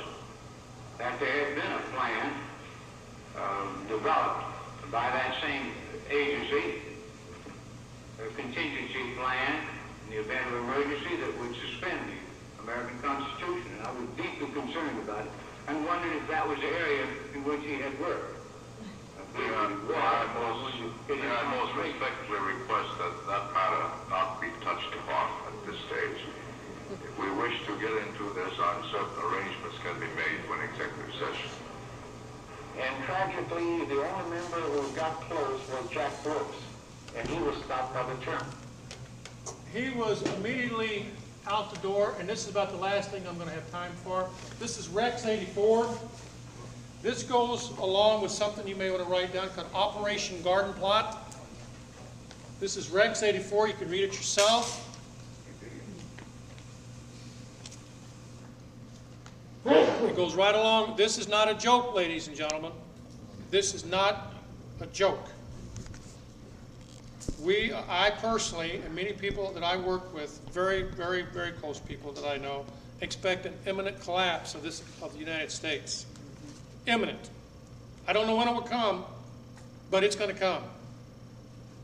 S10: that there had been a plan developed by that same agency, a contingency plan in the event of emergency that would suspend the American Constitution. And I was deeply concerned about it and wondered if that was the area in which he had worked.
S11: May I most respectfully request that that matter not be touched upon at this stage. If we wish to get into this, certain arrangements can be made for an executive session.
S10: And tragically, the only member who got close was Jack Brooks, and he was stopped by the chairman.
S1: He was immediately out the door, and this is about the last thing I'm going to have time for. This is Rex 84. This goes along with something you may want to write down called Operation Garden Plot. This is Rex 84. You can read it yourself. It goes right along. This is not a joke, ladies and gentlemen. This is not a joke. I personally, and many people that I work with, very, very, very close people that I know, expect an imminent collapse of the United States. Imminent. I don't know when it will come, but it's going to come.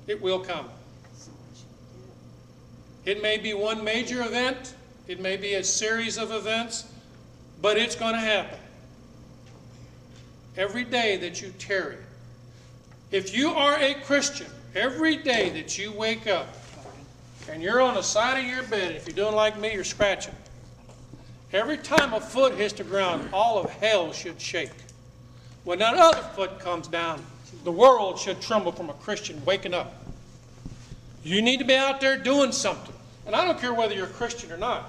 S1: It will come. It may be one major event. It may be a series of events, but it's going to happen. Every day that you tarry. If you are a Christian, every day that you wake up and you're on the side of your bed, if you're doing like me, you're scratching. Every time a foot hits the ground, all of hell should shake. When that other foot comes down, the world should tremble from a Christian waking up. You need to be out there doing something. And I don't care whether you're a Christian or not.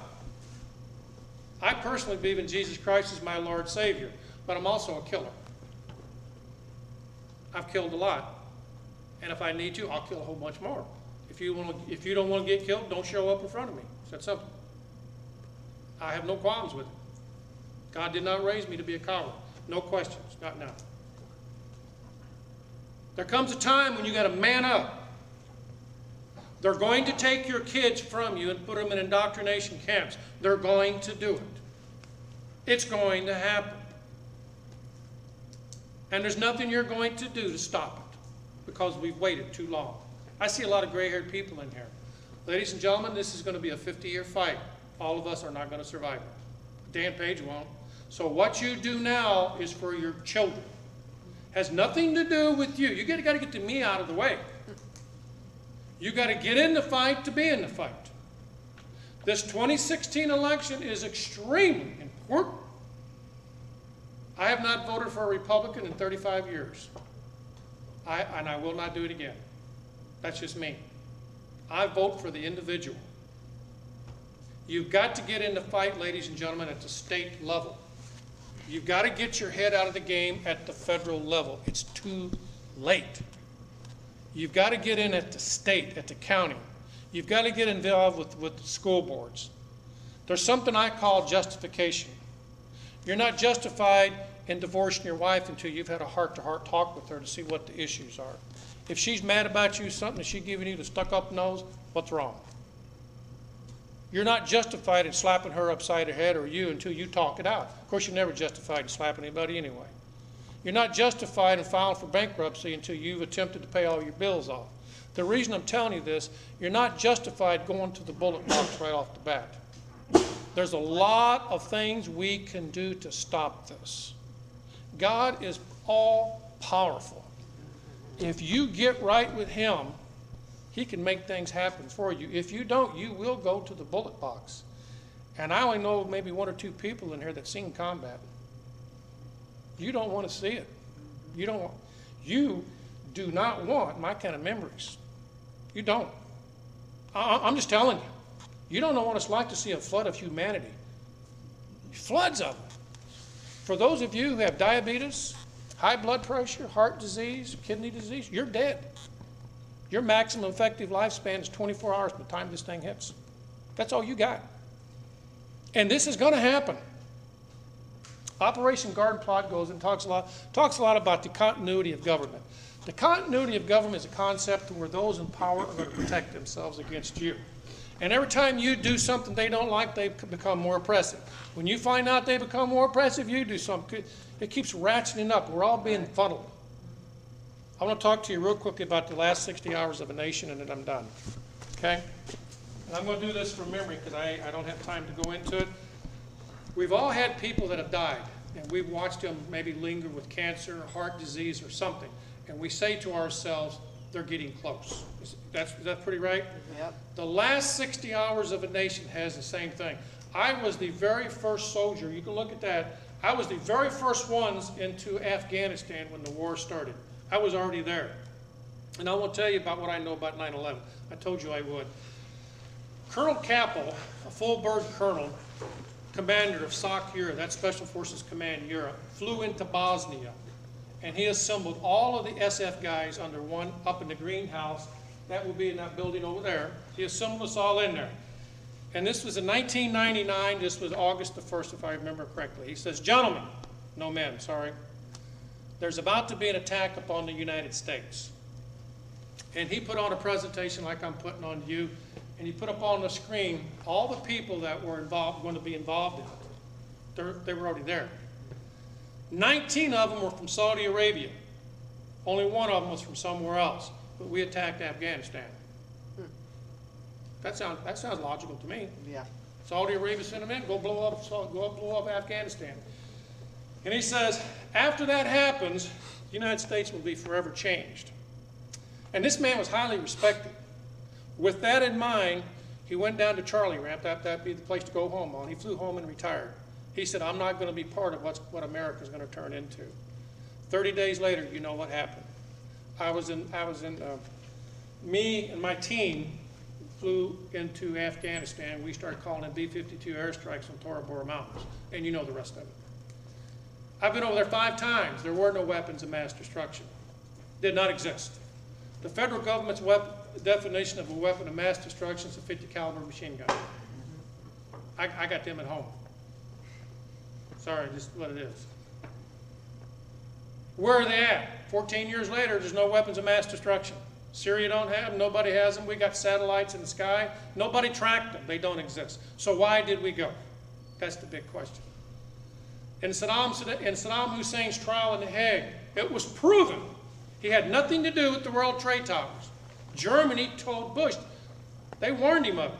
S1: I personally believe in Jesus Christ as my Lord Savior, but I'm also a killer. I've killed a lot. And if I need to, I'll kill a whole bunch more. If you don't want to get killed, don't show up in front of me. It's that simple. I have no qualms with it. God did not raise me to be a coward. No questions, not now. There comes a time when you got to man up. They're going to take your kids from you and put them in indoctrination camps. They're going to do it. It's going to happen. And there's nothing you're going to do to stop it because we've waited too long. I see a lot of gray-haired people in here. Ladies and gentlemen, this is going to be a 50-year fight. All of us are not going to survive it. Dan Page won't. So what you do now is for your children. Has nothing to do with you. You got to get the me out of the way. You got to get in the fight to be in the fight. This 2016 election is extremely important. I have not voted for a Republican in 35 years. And I will not do it again. That's just me. I vote for the individual. You've got to get in the fight, ladies and gentlemen, at the state level. You've got to get your head out of the game at the federal level. It's too late. You've got to get in at the state, at the county. You've got to get involved with the school boards. There's something I call justification. You're not justified in divorcing your wife until you've had a heart-to-heart talk with her to see what the issues are. If she's mad about you, something that she's giving you the stuck-up nose, what's wrong? You're not justified in slapping her upside the head or you until you talk it out. Of course, you're never justified in slapping anybody anyway. You're not justified in filing for bankruptcy until you've attempted to pay all your bills off. The reason I'm telling you this, you're not justified going to the bullet box right off the bat. There's a lot of things we can do to stop this. God is all powerful. If you get right with him, he can make things happen for you. If you don't, you will go to the bullet box. And I only know maybe one or two people in here that's seen combat. You don't want to see it. You do not want my kind of memories. You don't. I'm just telling you. You don't know what it's like to see a flood of humanity. Floods of it. For those of you who have diabetes, high blood pressure, heart disease, kidney disease, you're dead. Your maximum effective lifespan is 24 hours by the time this thing hits. That's all you got. And this is going to happen. Operation Garden Plot goes and talks a lot about the continuity of government. The continuity of government is a concept where those in power are going to protect themselves against you. And every time you do something they don't like, they become more oppressive. When you find out they become more oppressive, you do something. It keeps ratcheting up. We're all being funneled. I want to talk to you real quickly about the last 60 hours of a nation, and then I'm done. Okay? And I'm going to do this from memory because I don't have time to go into it. We've all had people that have died, and we've watched them maybe linger with cancer or heart disease or something. And we say to ourselves, they're getting close. Is that pretty right?
S4: Yep.
S1: The last 60 hours of a nation has the same thing. I was the very first soldier. You can look at that. I was the very first ones into Afghanistan when the war started. I was already there. And I want to tell you about what I know about 9/11. I told you I would. Colonel Capel, a full-bird colonel, commander of SOC Europe, that's Special Forces Command Europe, flew into Bosnia. And he assembled all of the SF guys under one up in the greenhouse. That will be in that building over there. He assembled us all in there. And this was in 1999. This was August the 1st, if I remember correctly. He says, gentlemen, no men, sorry. There's about to be an attack upon the United States. And he put on a presentation like I'm putting on you. And he put up on the screen all the people that were going to be involved in it. They were already there. 19 of them were from Saudi Arabia. Only one of them was from somewhere else. But we attacked Afghanistan. That sounds logical to me.
S4: Yeah.
S1: Saudi Arabia sent them in, go blow up Afghanistan. And he says, after that happens, the United States will be forever changed. And this man was highly respected. With that in mind, he went down to Charlie Ramp. That'd be the place to go home on. He flew home and retired. He said, I'm not going to be part of what America's going to turn into. 30 days later, you know what happened. Me and my team flew into Afghanistan. We started calling in B-52 airstrikes on Tora Bora Mountains. And you know the rest of it. I've been over there 5 times. There were no weapons of mass destruction. Did not exist. The federal government's definition of a weapon of mass destruction is a 50 caliber machine gun. I got them at home. Sorry, just what it is. Where are they at? 14 years later, there's no weapons of mass destruction. Syria don't have them, nobody has them. We got satellites in the sky. Nobody tracked them, they don't exist. So why did we go? That's the big question. In Saddam Hussein's trial in The Hague, it was proven he had nothing to do with the World Trade Towers. Germany told Bush, they warned him of it.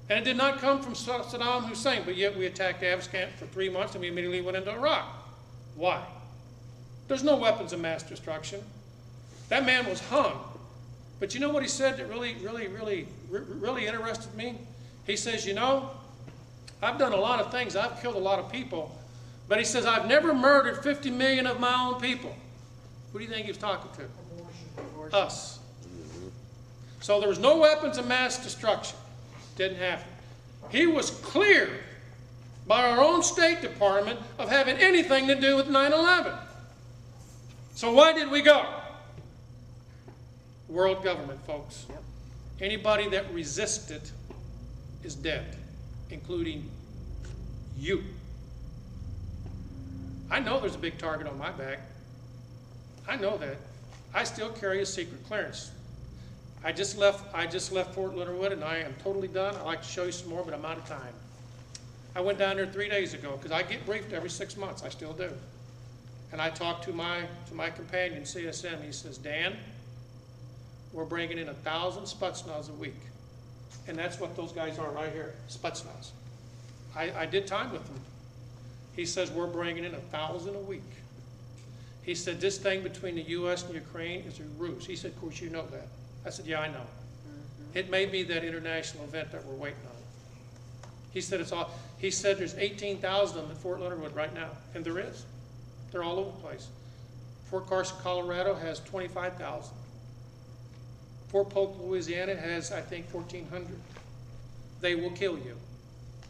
S1: And it did not come from Saddam Hussein, but yet we attacked Afghanistan for 3 months and we immediately went into Iraq. Why? There's no weapons of mass destruction. That man was hung. But you know what he said that really interested me? He says, you know, I've done a lot of things. I've killed a lot of people. But he says, I've never murdered 50 million of my own people. Who do you think he was talking to?
S4: Abortion.
S1: Us. So there was no weapons of mass destruction. Didn't happen. He was cleared by our own State Department of having anything to do with 9/11. So why did we go? World government, folks.
S4: Yep.
S1: Anybody that resisted is dead, including you. I know there's a big target on my back. I know that. I still carry a secret clearance. I just left Fort Leonard Wood, and I am totally done. I'd like to show you some more, but I'm out of time. I went down there 3 days ago because I get briefed every 6 months. I still do. And I talked to my companion, CSM. He says, Dan, we're bringing in 1,000 Spetsnaz a week. And that's what those guys are right here, Spetsnaz. I did time with them. He says we're bringing in 1,000 a week. He said this thing between the U.S. and Ukraine is a ruse. He said, of course you know that. I said, yeah, I know. It may be that international event that we're waiting on. He said it's all. He said there's 18,000 of them at Fort Leonard Wood right now, and there is. They're all over the place. Fort Carson, Colorado has 25,000. Fort Polk, Louisiana has, I think, 1,400. They will kill you.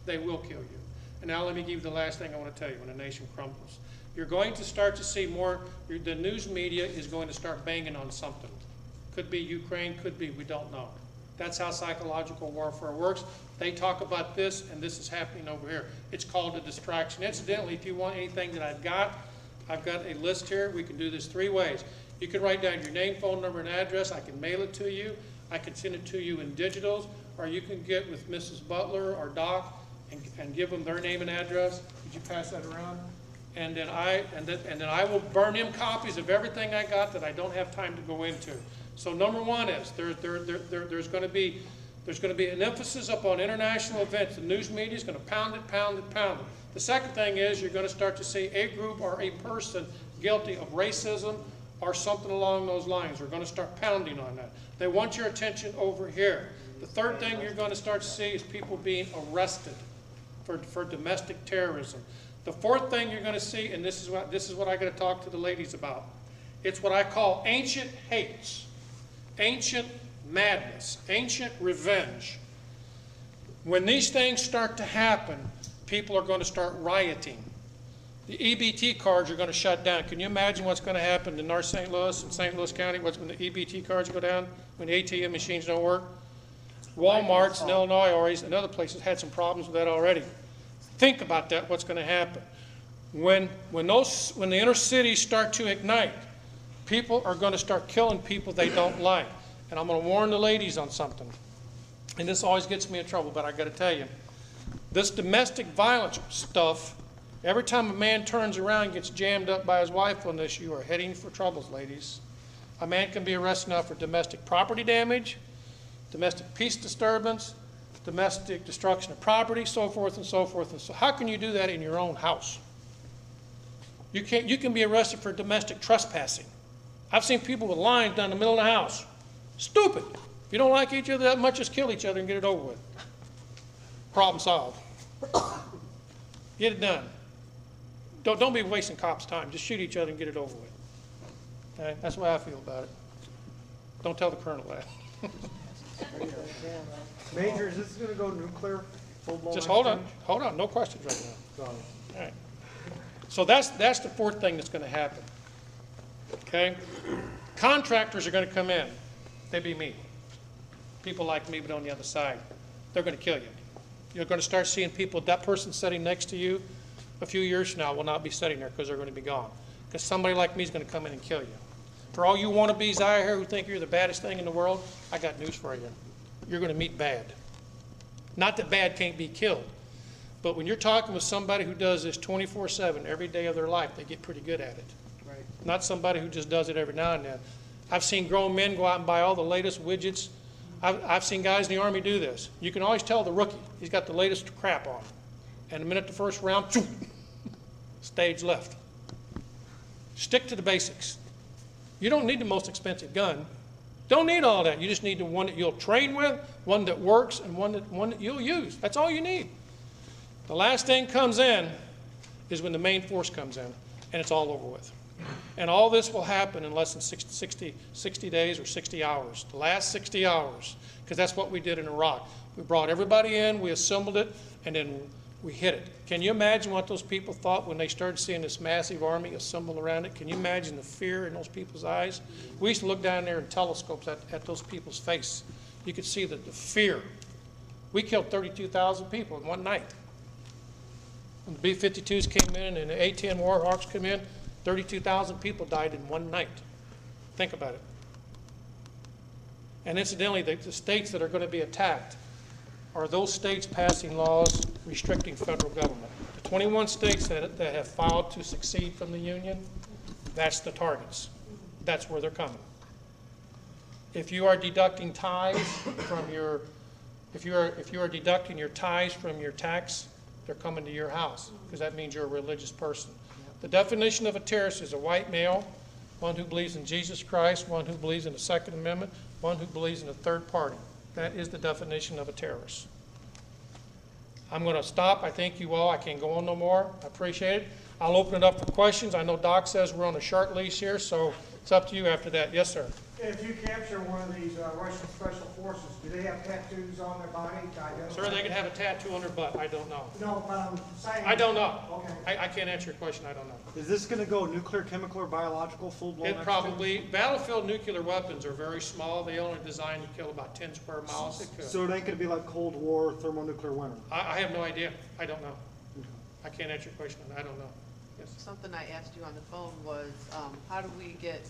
S1: They will kill you. And now let me give you the last thing I want to tell you when the nation crumbles. You're going to start to see more, the news media is going to start banging on something. Could be Ukraine, could be, we don't know. That's how psychological warfare works. They talk about this, and this is happening over here. It's called a distraction. Incidentally, if you want anything that I've got a list here. We can do this 3 ways. You can write down your name, phone number, and address. I can mail it to you. I can send it to you in digitals, or you can get with Mrs. Butler or Doc and give them their name and address. Could you pass that around? And then I will burn them copies of everything I got that I don't have time to go into. So number one is there's going to be an emphasis upon international events. The news media is going to pound it, pound it, pound it. The second thing is you're going to start to see a group or a person guilty of racism or something along those lines. We're going to start pounding on that. They want your attention over here. The third thing you're going to start to see is people being arrested for domestic terrorism. The fourth thing you're going to see, and this is what I got to talk to the ladies about. It's what I call ancient hates, ancient madness, ancient revenge. When these things start to happen, people are going to start rioting. The EBT cards are going to shut down. Can you imagine what's going to happen in North St. Louis and St. Louis County when the EBT cards go down, when the ATM machines don't work? Walmarts in Illinois and other places had some problems with that already. Think about that, what's going to happen. When the inner cities start to ignite, people are going to start killing people they don't like. And I'm going to warn the ladies on something. And this always gets me in trouble, but I got to tell you. This domestic violence stuff, every time a man turns around and gets jammed up by his wife on this, you are heading for troubles, ladies. A man can be arrested now for domestic property damage, domestic peace disturbance, domestic destruction of property, so forth and so forth. And so how can you do that in your own house? You can be arrested for domestic trespassing. I've seen people with lines down the middle of the house. Stupid. If you don't like each other that much, just kill each other and get it over with. Problem solved. Get it done. Don't be wasting cops' time. Just shoot each other and get it over with. Okay? That's the way I feel about it. Don't tell the colonel that.
S12: Major, is this going to go nuclear?
S1: Just hold on. No questions right now.
S12: Sorry.
S1: All right. So that's the fourth thing that's going to happen. Okay? Contractors are going to come in. They be me. People like me, but on the other side. They're going to kill you. You're going to start seeing people, that person sitting next to you a few years from now will not be sitting there because they're going to be gone. Because somebody like me is going to come in and kill you. For all you wannabes out here who think you're the baddest thing in the world, I got news for you. You're going to meet bad. Not that bad can't be killed, but when you're talking with somebody who does this 24/7 every day of their life, they get pretty good at it.
S12: Right.
S1: Not somebody who just does it every now and then. I've seen grown men go out and buy all the latest widgets. I've seen guys in the Army do this. You can always tell the rookie, he's got the latest crap on. And the minute the first round, stage left. Stick to the basics. You don't need the most expensive gun. Don't need all that. You just need the one that you'll train with, one that works, and one that you'll use. That's all you need. The last thing comes in is when the main force comes in, and it's all over with. And all this will happen in less than 60 days or 60 hours. The last 60 hours, because that's what we did in Iraq. We brought everybody in, we assembled it, and then we hit it. Can you imagine what those people thought when they started seeing this massive army assembled around it? Can you imagine the fear in those people's eyes? We used to look down there in telescopes at those people's face. You could see the fear. We killed 32,000 people in one night. When the B-52s came in and the A-10 Warhawks came in, 32,000 people died in one night. Think about it. And incidentally, the states that are going to be attacked are those states passing laws restricting federal government. The 21 states that have filed to secede from the Union, that's the targets. That's where they're coming. If you are deducting tithes from your, if you are deducting your tithes from your tax, they're coming to your house, because that means you're a religious person. The definition of a terrorist is a white male, one who believes in Jesus Christ, one who believes in the Second Amendment, one who believes in a third party. That is the definition of a terrorist. I'm going to stop. I thank you all. I can't go on no more. I appreciate it. I'll open it up for questions. I know Doc says we're on a short leash here, so it's up to you after that. Yes, sir.
S12: If you capture one of these Russian special forces, do they have tattoos on their body to identify?
S1: Sir, they could have a tattoo on their butt. I don't know.
S12: No, but I'm saying.
S1: I don't know.
S12: Okay.
S1: I can't answer your question. I don't know.
S12: Is this gonna go nuclear, chemical, or biological, full-blown?
S1: It probably, battlefield nuclear weapons are very small. They only designed to kill about 10 square miles. It could.
S12: So it ain't gonna be like Cold War, thermonuclear winter?
S1: I have no idea. I don't know. I can't answer your question. I don't know. Yes.
S13: Something I asked you on the phone was, how do we get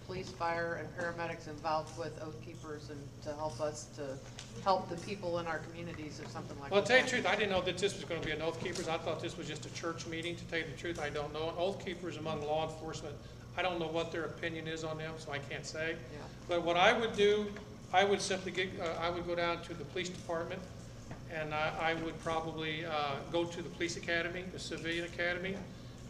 S13: police, fire, and paramedics involved with Oath Keepers and to help us to help the people in our communities or something like that?
S1: Well, to tell you the truth, I didn't know that this was going to be an Oath Keepers. I thought this was just a church meeting. To tell you the truth, I don't know. Oath Keepers among law enforcement, I don't know what their opinion is on them, so I can't say.
S13: Yeah.
S1: But what I would do, I would simply I would go down to the police department, and I would probably go to the police academy, the civilian academy,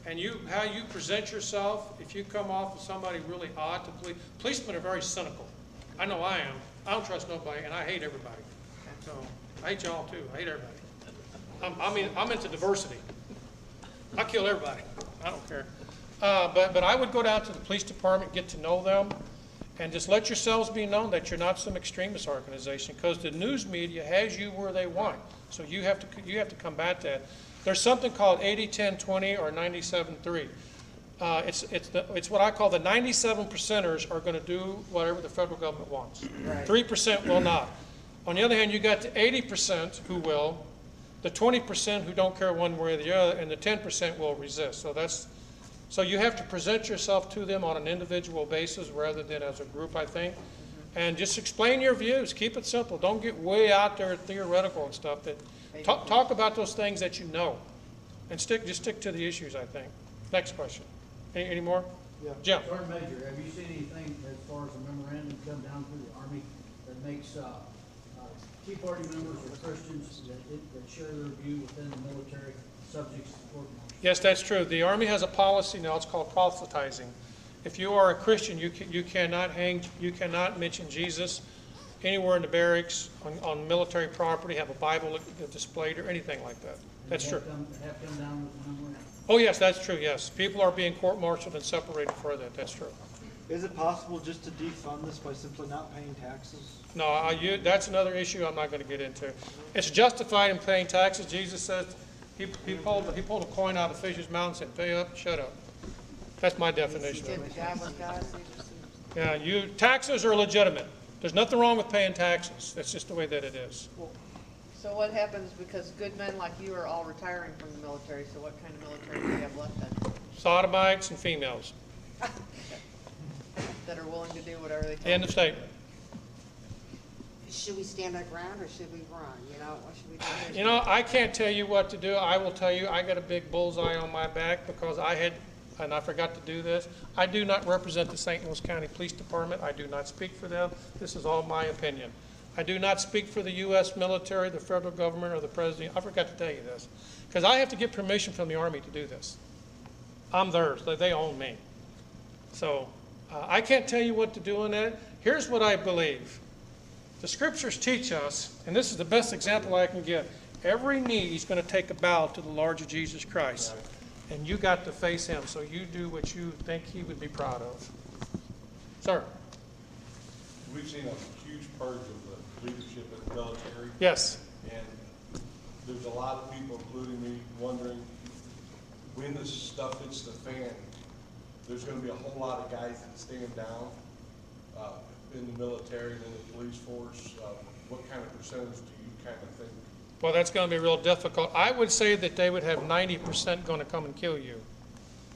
S1: and how you present yourself. If you come off as somebody really odd to policemen are very cynical. I know I am. I don't trust nobody, and I hate everybody. So I hate y'all too. I hate everybody. I'm into diversity. I kill everybody. I don't care. But I would go down to the police department, get to know them, and just let yourselves be known that you're not some extremist organization, because the news media has you where they want. So you have to combat that. There's something called 80-10-20 or 97-3. It's what I call the 97%ers are going to do whatever the federal government wants.
S13: Right.
S1: 3% will not. On the other hand, you got the 80% who will, the 20% who don't care one way or the other, and the 10% will resist. So you have to present yourself to them on an individual basis rather than as a group, I think. And just explain your views. Keep it simple. Don't get way out there theoretical and stuff. Talk about those things that you know, and just stick to the issues, I think. Next question. Any more?
S12: Yeah.
S1: Jim.
S14: Sergeant Major, have you seen anything as far as a memorandum come down through the Army that makes Tea Party members or Christians that share their view within the military subjects to court martial?
S1: Yes, that's true. The Army has a policy now. It's called proselytizing. If you are a Christian, you cannot mention Jesus anywhere in the barracks, on military property, have a Bible displayed or anything like that. That's true.
S14: Have come down with the memorandum?
S1: Oh, yes, that's true, yes. People are being court-martialed and separated for that. That's true.
S12: Is it possible just to defund this by simply not paying taxes?
S1: No, that's another issue I'm not going to get into. It's justified in paying taxes. Jesus says he pulled a coin out of the fish's mouth and said, "Pay up, shut up." That's my definition of it. Yeah, taxes are legitimate. There's nothing wrong with paying taxes. That's just the way that it is.
S13: So what happens, because good men like you are all retiring from the military, so what kind of military do you have left then?
S1: Sodomites and females.
S13: That are willing to do whatever they tell
S1: End of statement.
S15: Should we stand our ground or should we run? What should we do?
S1: You know, I can't tell you what to do. I will tell you I got a big bullseye on my back because and I forgot to do this. I do not represent the St. Louis County Police Department. I do not speak for them. This is all my opinion. I do not speak for the U.S. military, the federal government, or the president. I forgot to tell you this because I have to get permission from the Army to do this. I'm theirs. They own me. So I can't tell you what to do on that. Here's what I believe. The scriptures teach us, and this is the best example I can give, every knee is going to take a bow to the Lord of Jesus Christ. And you got to face him, so you do what you think he would be proud of. Sir?
S16: We've seen a huge purge of the leadership in the military.
S1: Yes.
S16: And there's a lot of people, including me, wondering when this stuff hits the fan, there's going to be a whole lot of guys that stand down in the military and in the police force. What kind of percentage do you kind of think?
S1: Well, that's going to be real difficult. I would say that they would have 90% going to come and kill you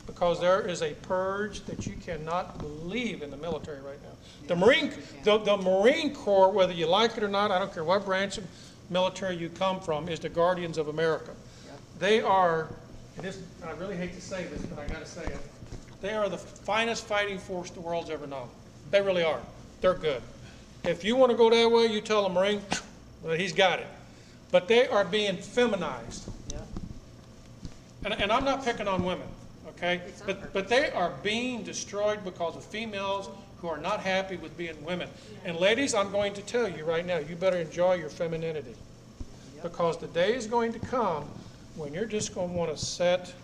S1: because there is a purge that you cannot believe in the military right now. The Marine Corps, whether you like it or not, I don't care what branch of military you come from, is the guardians of America. They are, and this, I really hate to say this, but I got to say it, they are the finest fighting force the world's ever known. They really are. They're good. If you want to go that way, you tell a Marine, well, he's got it. But they are being feminized. And I'm not picking on women, okay? But they are being destroyed because of females who are not happy with being women. And ladies, I'm going to tell you right now, you better enjoy your femininity. Because the day is going to come when you're just going to want to sit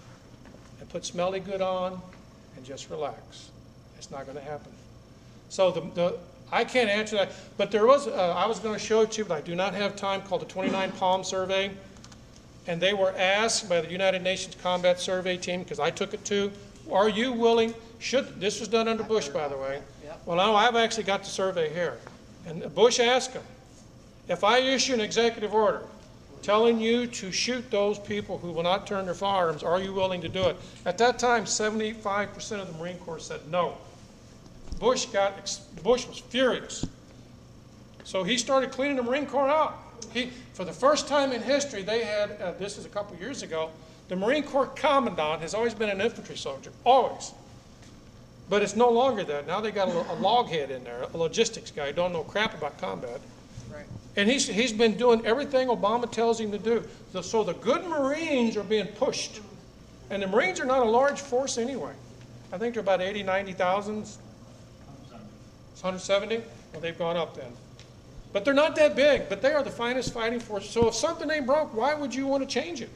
S1: and put smelly good on and just relax. It's not going to happen. So I can't answer that, but there was, I was going to show it to you, but I do not have time, called the 29 Palm Survey. And they were asked by the United Nations Combat Survey Team, because I took it too, are you willing, this was done under Bush, by the way. Well, now I've actually got the survey here. And Bush asked them, if I issue an executive order telling you to shoot those people who will not turn their firearms, are you willing to do it? At that time, 75% of the Marine Corps said no. Bush was furious. So he started cleaning the Marine Corps out. For the first time in history, they had, this is a couple years ago, the Marine Corps Commandant has always been an infantry soldier, always. But it's no longer that. Now they got a loghead in there, a logistics guy who don't know crap about combat.
S13: Right.
S1: And he's been doing everything Obama tells him to do. So the good Marines are being pushed. And the Marines are not a large force anyway. I think they're about 80, 90,000. 170? Well, they've gone up then. But they're not that big, but they are the finest fighting force. So if something ain't broke, why would you want to change it?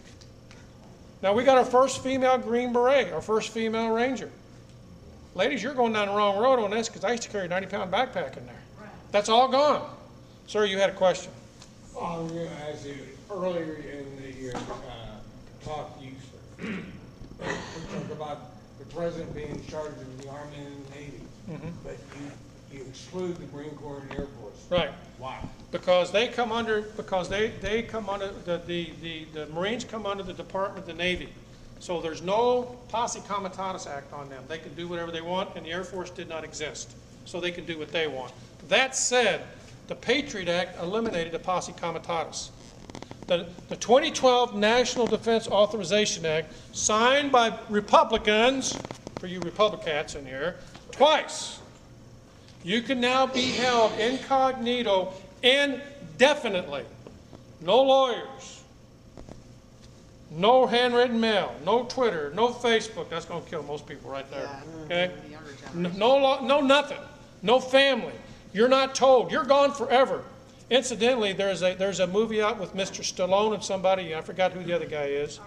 S1: Now, we got our first female Green Beret, our first female Ranger. Ladies, you're going down the wrong road on this, because I used to carry a 90-pound backpack in there. That's all gone. Sir, you had a question.
S17: I'm going to ask you, earlier in the talk, you talked about the president being in charge of the Army and the Navy, but you exclude the Marine Corps and the Air Force.
S1: Right.
S17: Why?
S1: Because they come under, they come under, the Marines come under the Department of the Navy. So there's no Posse Comitatus Act on them. They can do whatever they want, and the Air Force did not exist. So they can do what they want. That said, the Patriot Act eliminated the Posse Comitatus. The 2012 National Defense Authorization Act, signed by Republicans, for you Republicats in here, twice. You can now be held incognito indefinitely. No lawyers, no handwritten mail, no Twitter, no Facebook. That's going to kill most people right there. Okay? No law, no nothing. No family. You're not told. You're gone forever. Incidentally, there's a movie out with Mr. Stallone and somebody. I forgot who the other guy is.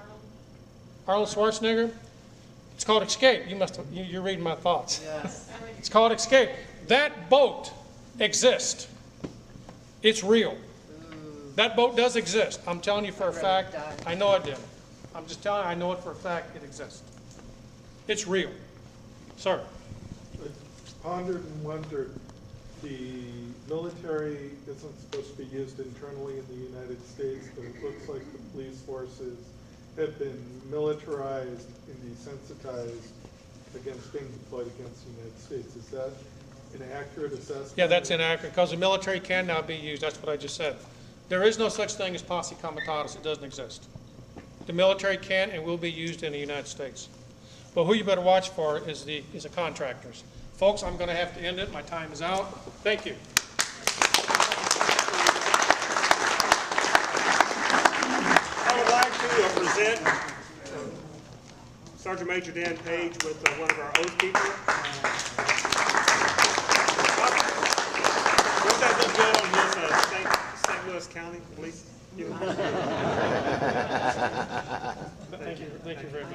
S1: Arnold Schwarzenegger. It's called Escape. You're reading my thoughts.
S13: Yes.
S1: It's called Escape. That boat exists. It's real. That boat does exist. I'm telling you for a fact. I know it did. I'm just telling you, I know it for a fact. It exists. It's real. Sir.
S2: I pondered and wondered, the military isn't supposed to be used internally in the United States, but it looks like the police forces have been militarized and desensitized against being deployed against the United States. Is that an accurate assessment?
S1: Yeah, that's inaccurate, because the military can now be used. That's what I just said. There is no such thing as Posse Comitatus. It doesn't exist. The military can and will be used in the United States. But who you better watch for is the contractors. Folks, I'm going to have to end it. My time is out. Thank you.
S18: I would like to present Sergeant Major Dan Page with one of our oath keepers. What's that look good on his St. Louis County Police?
S1: Thank you very much.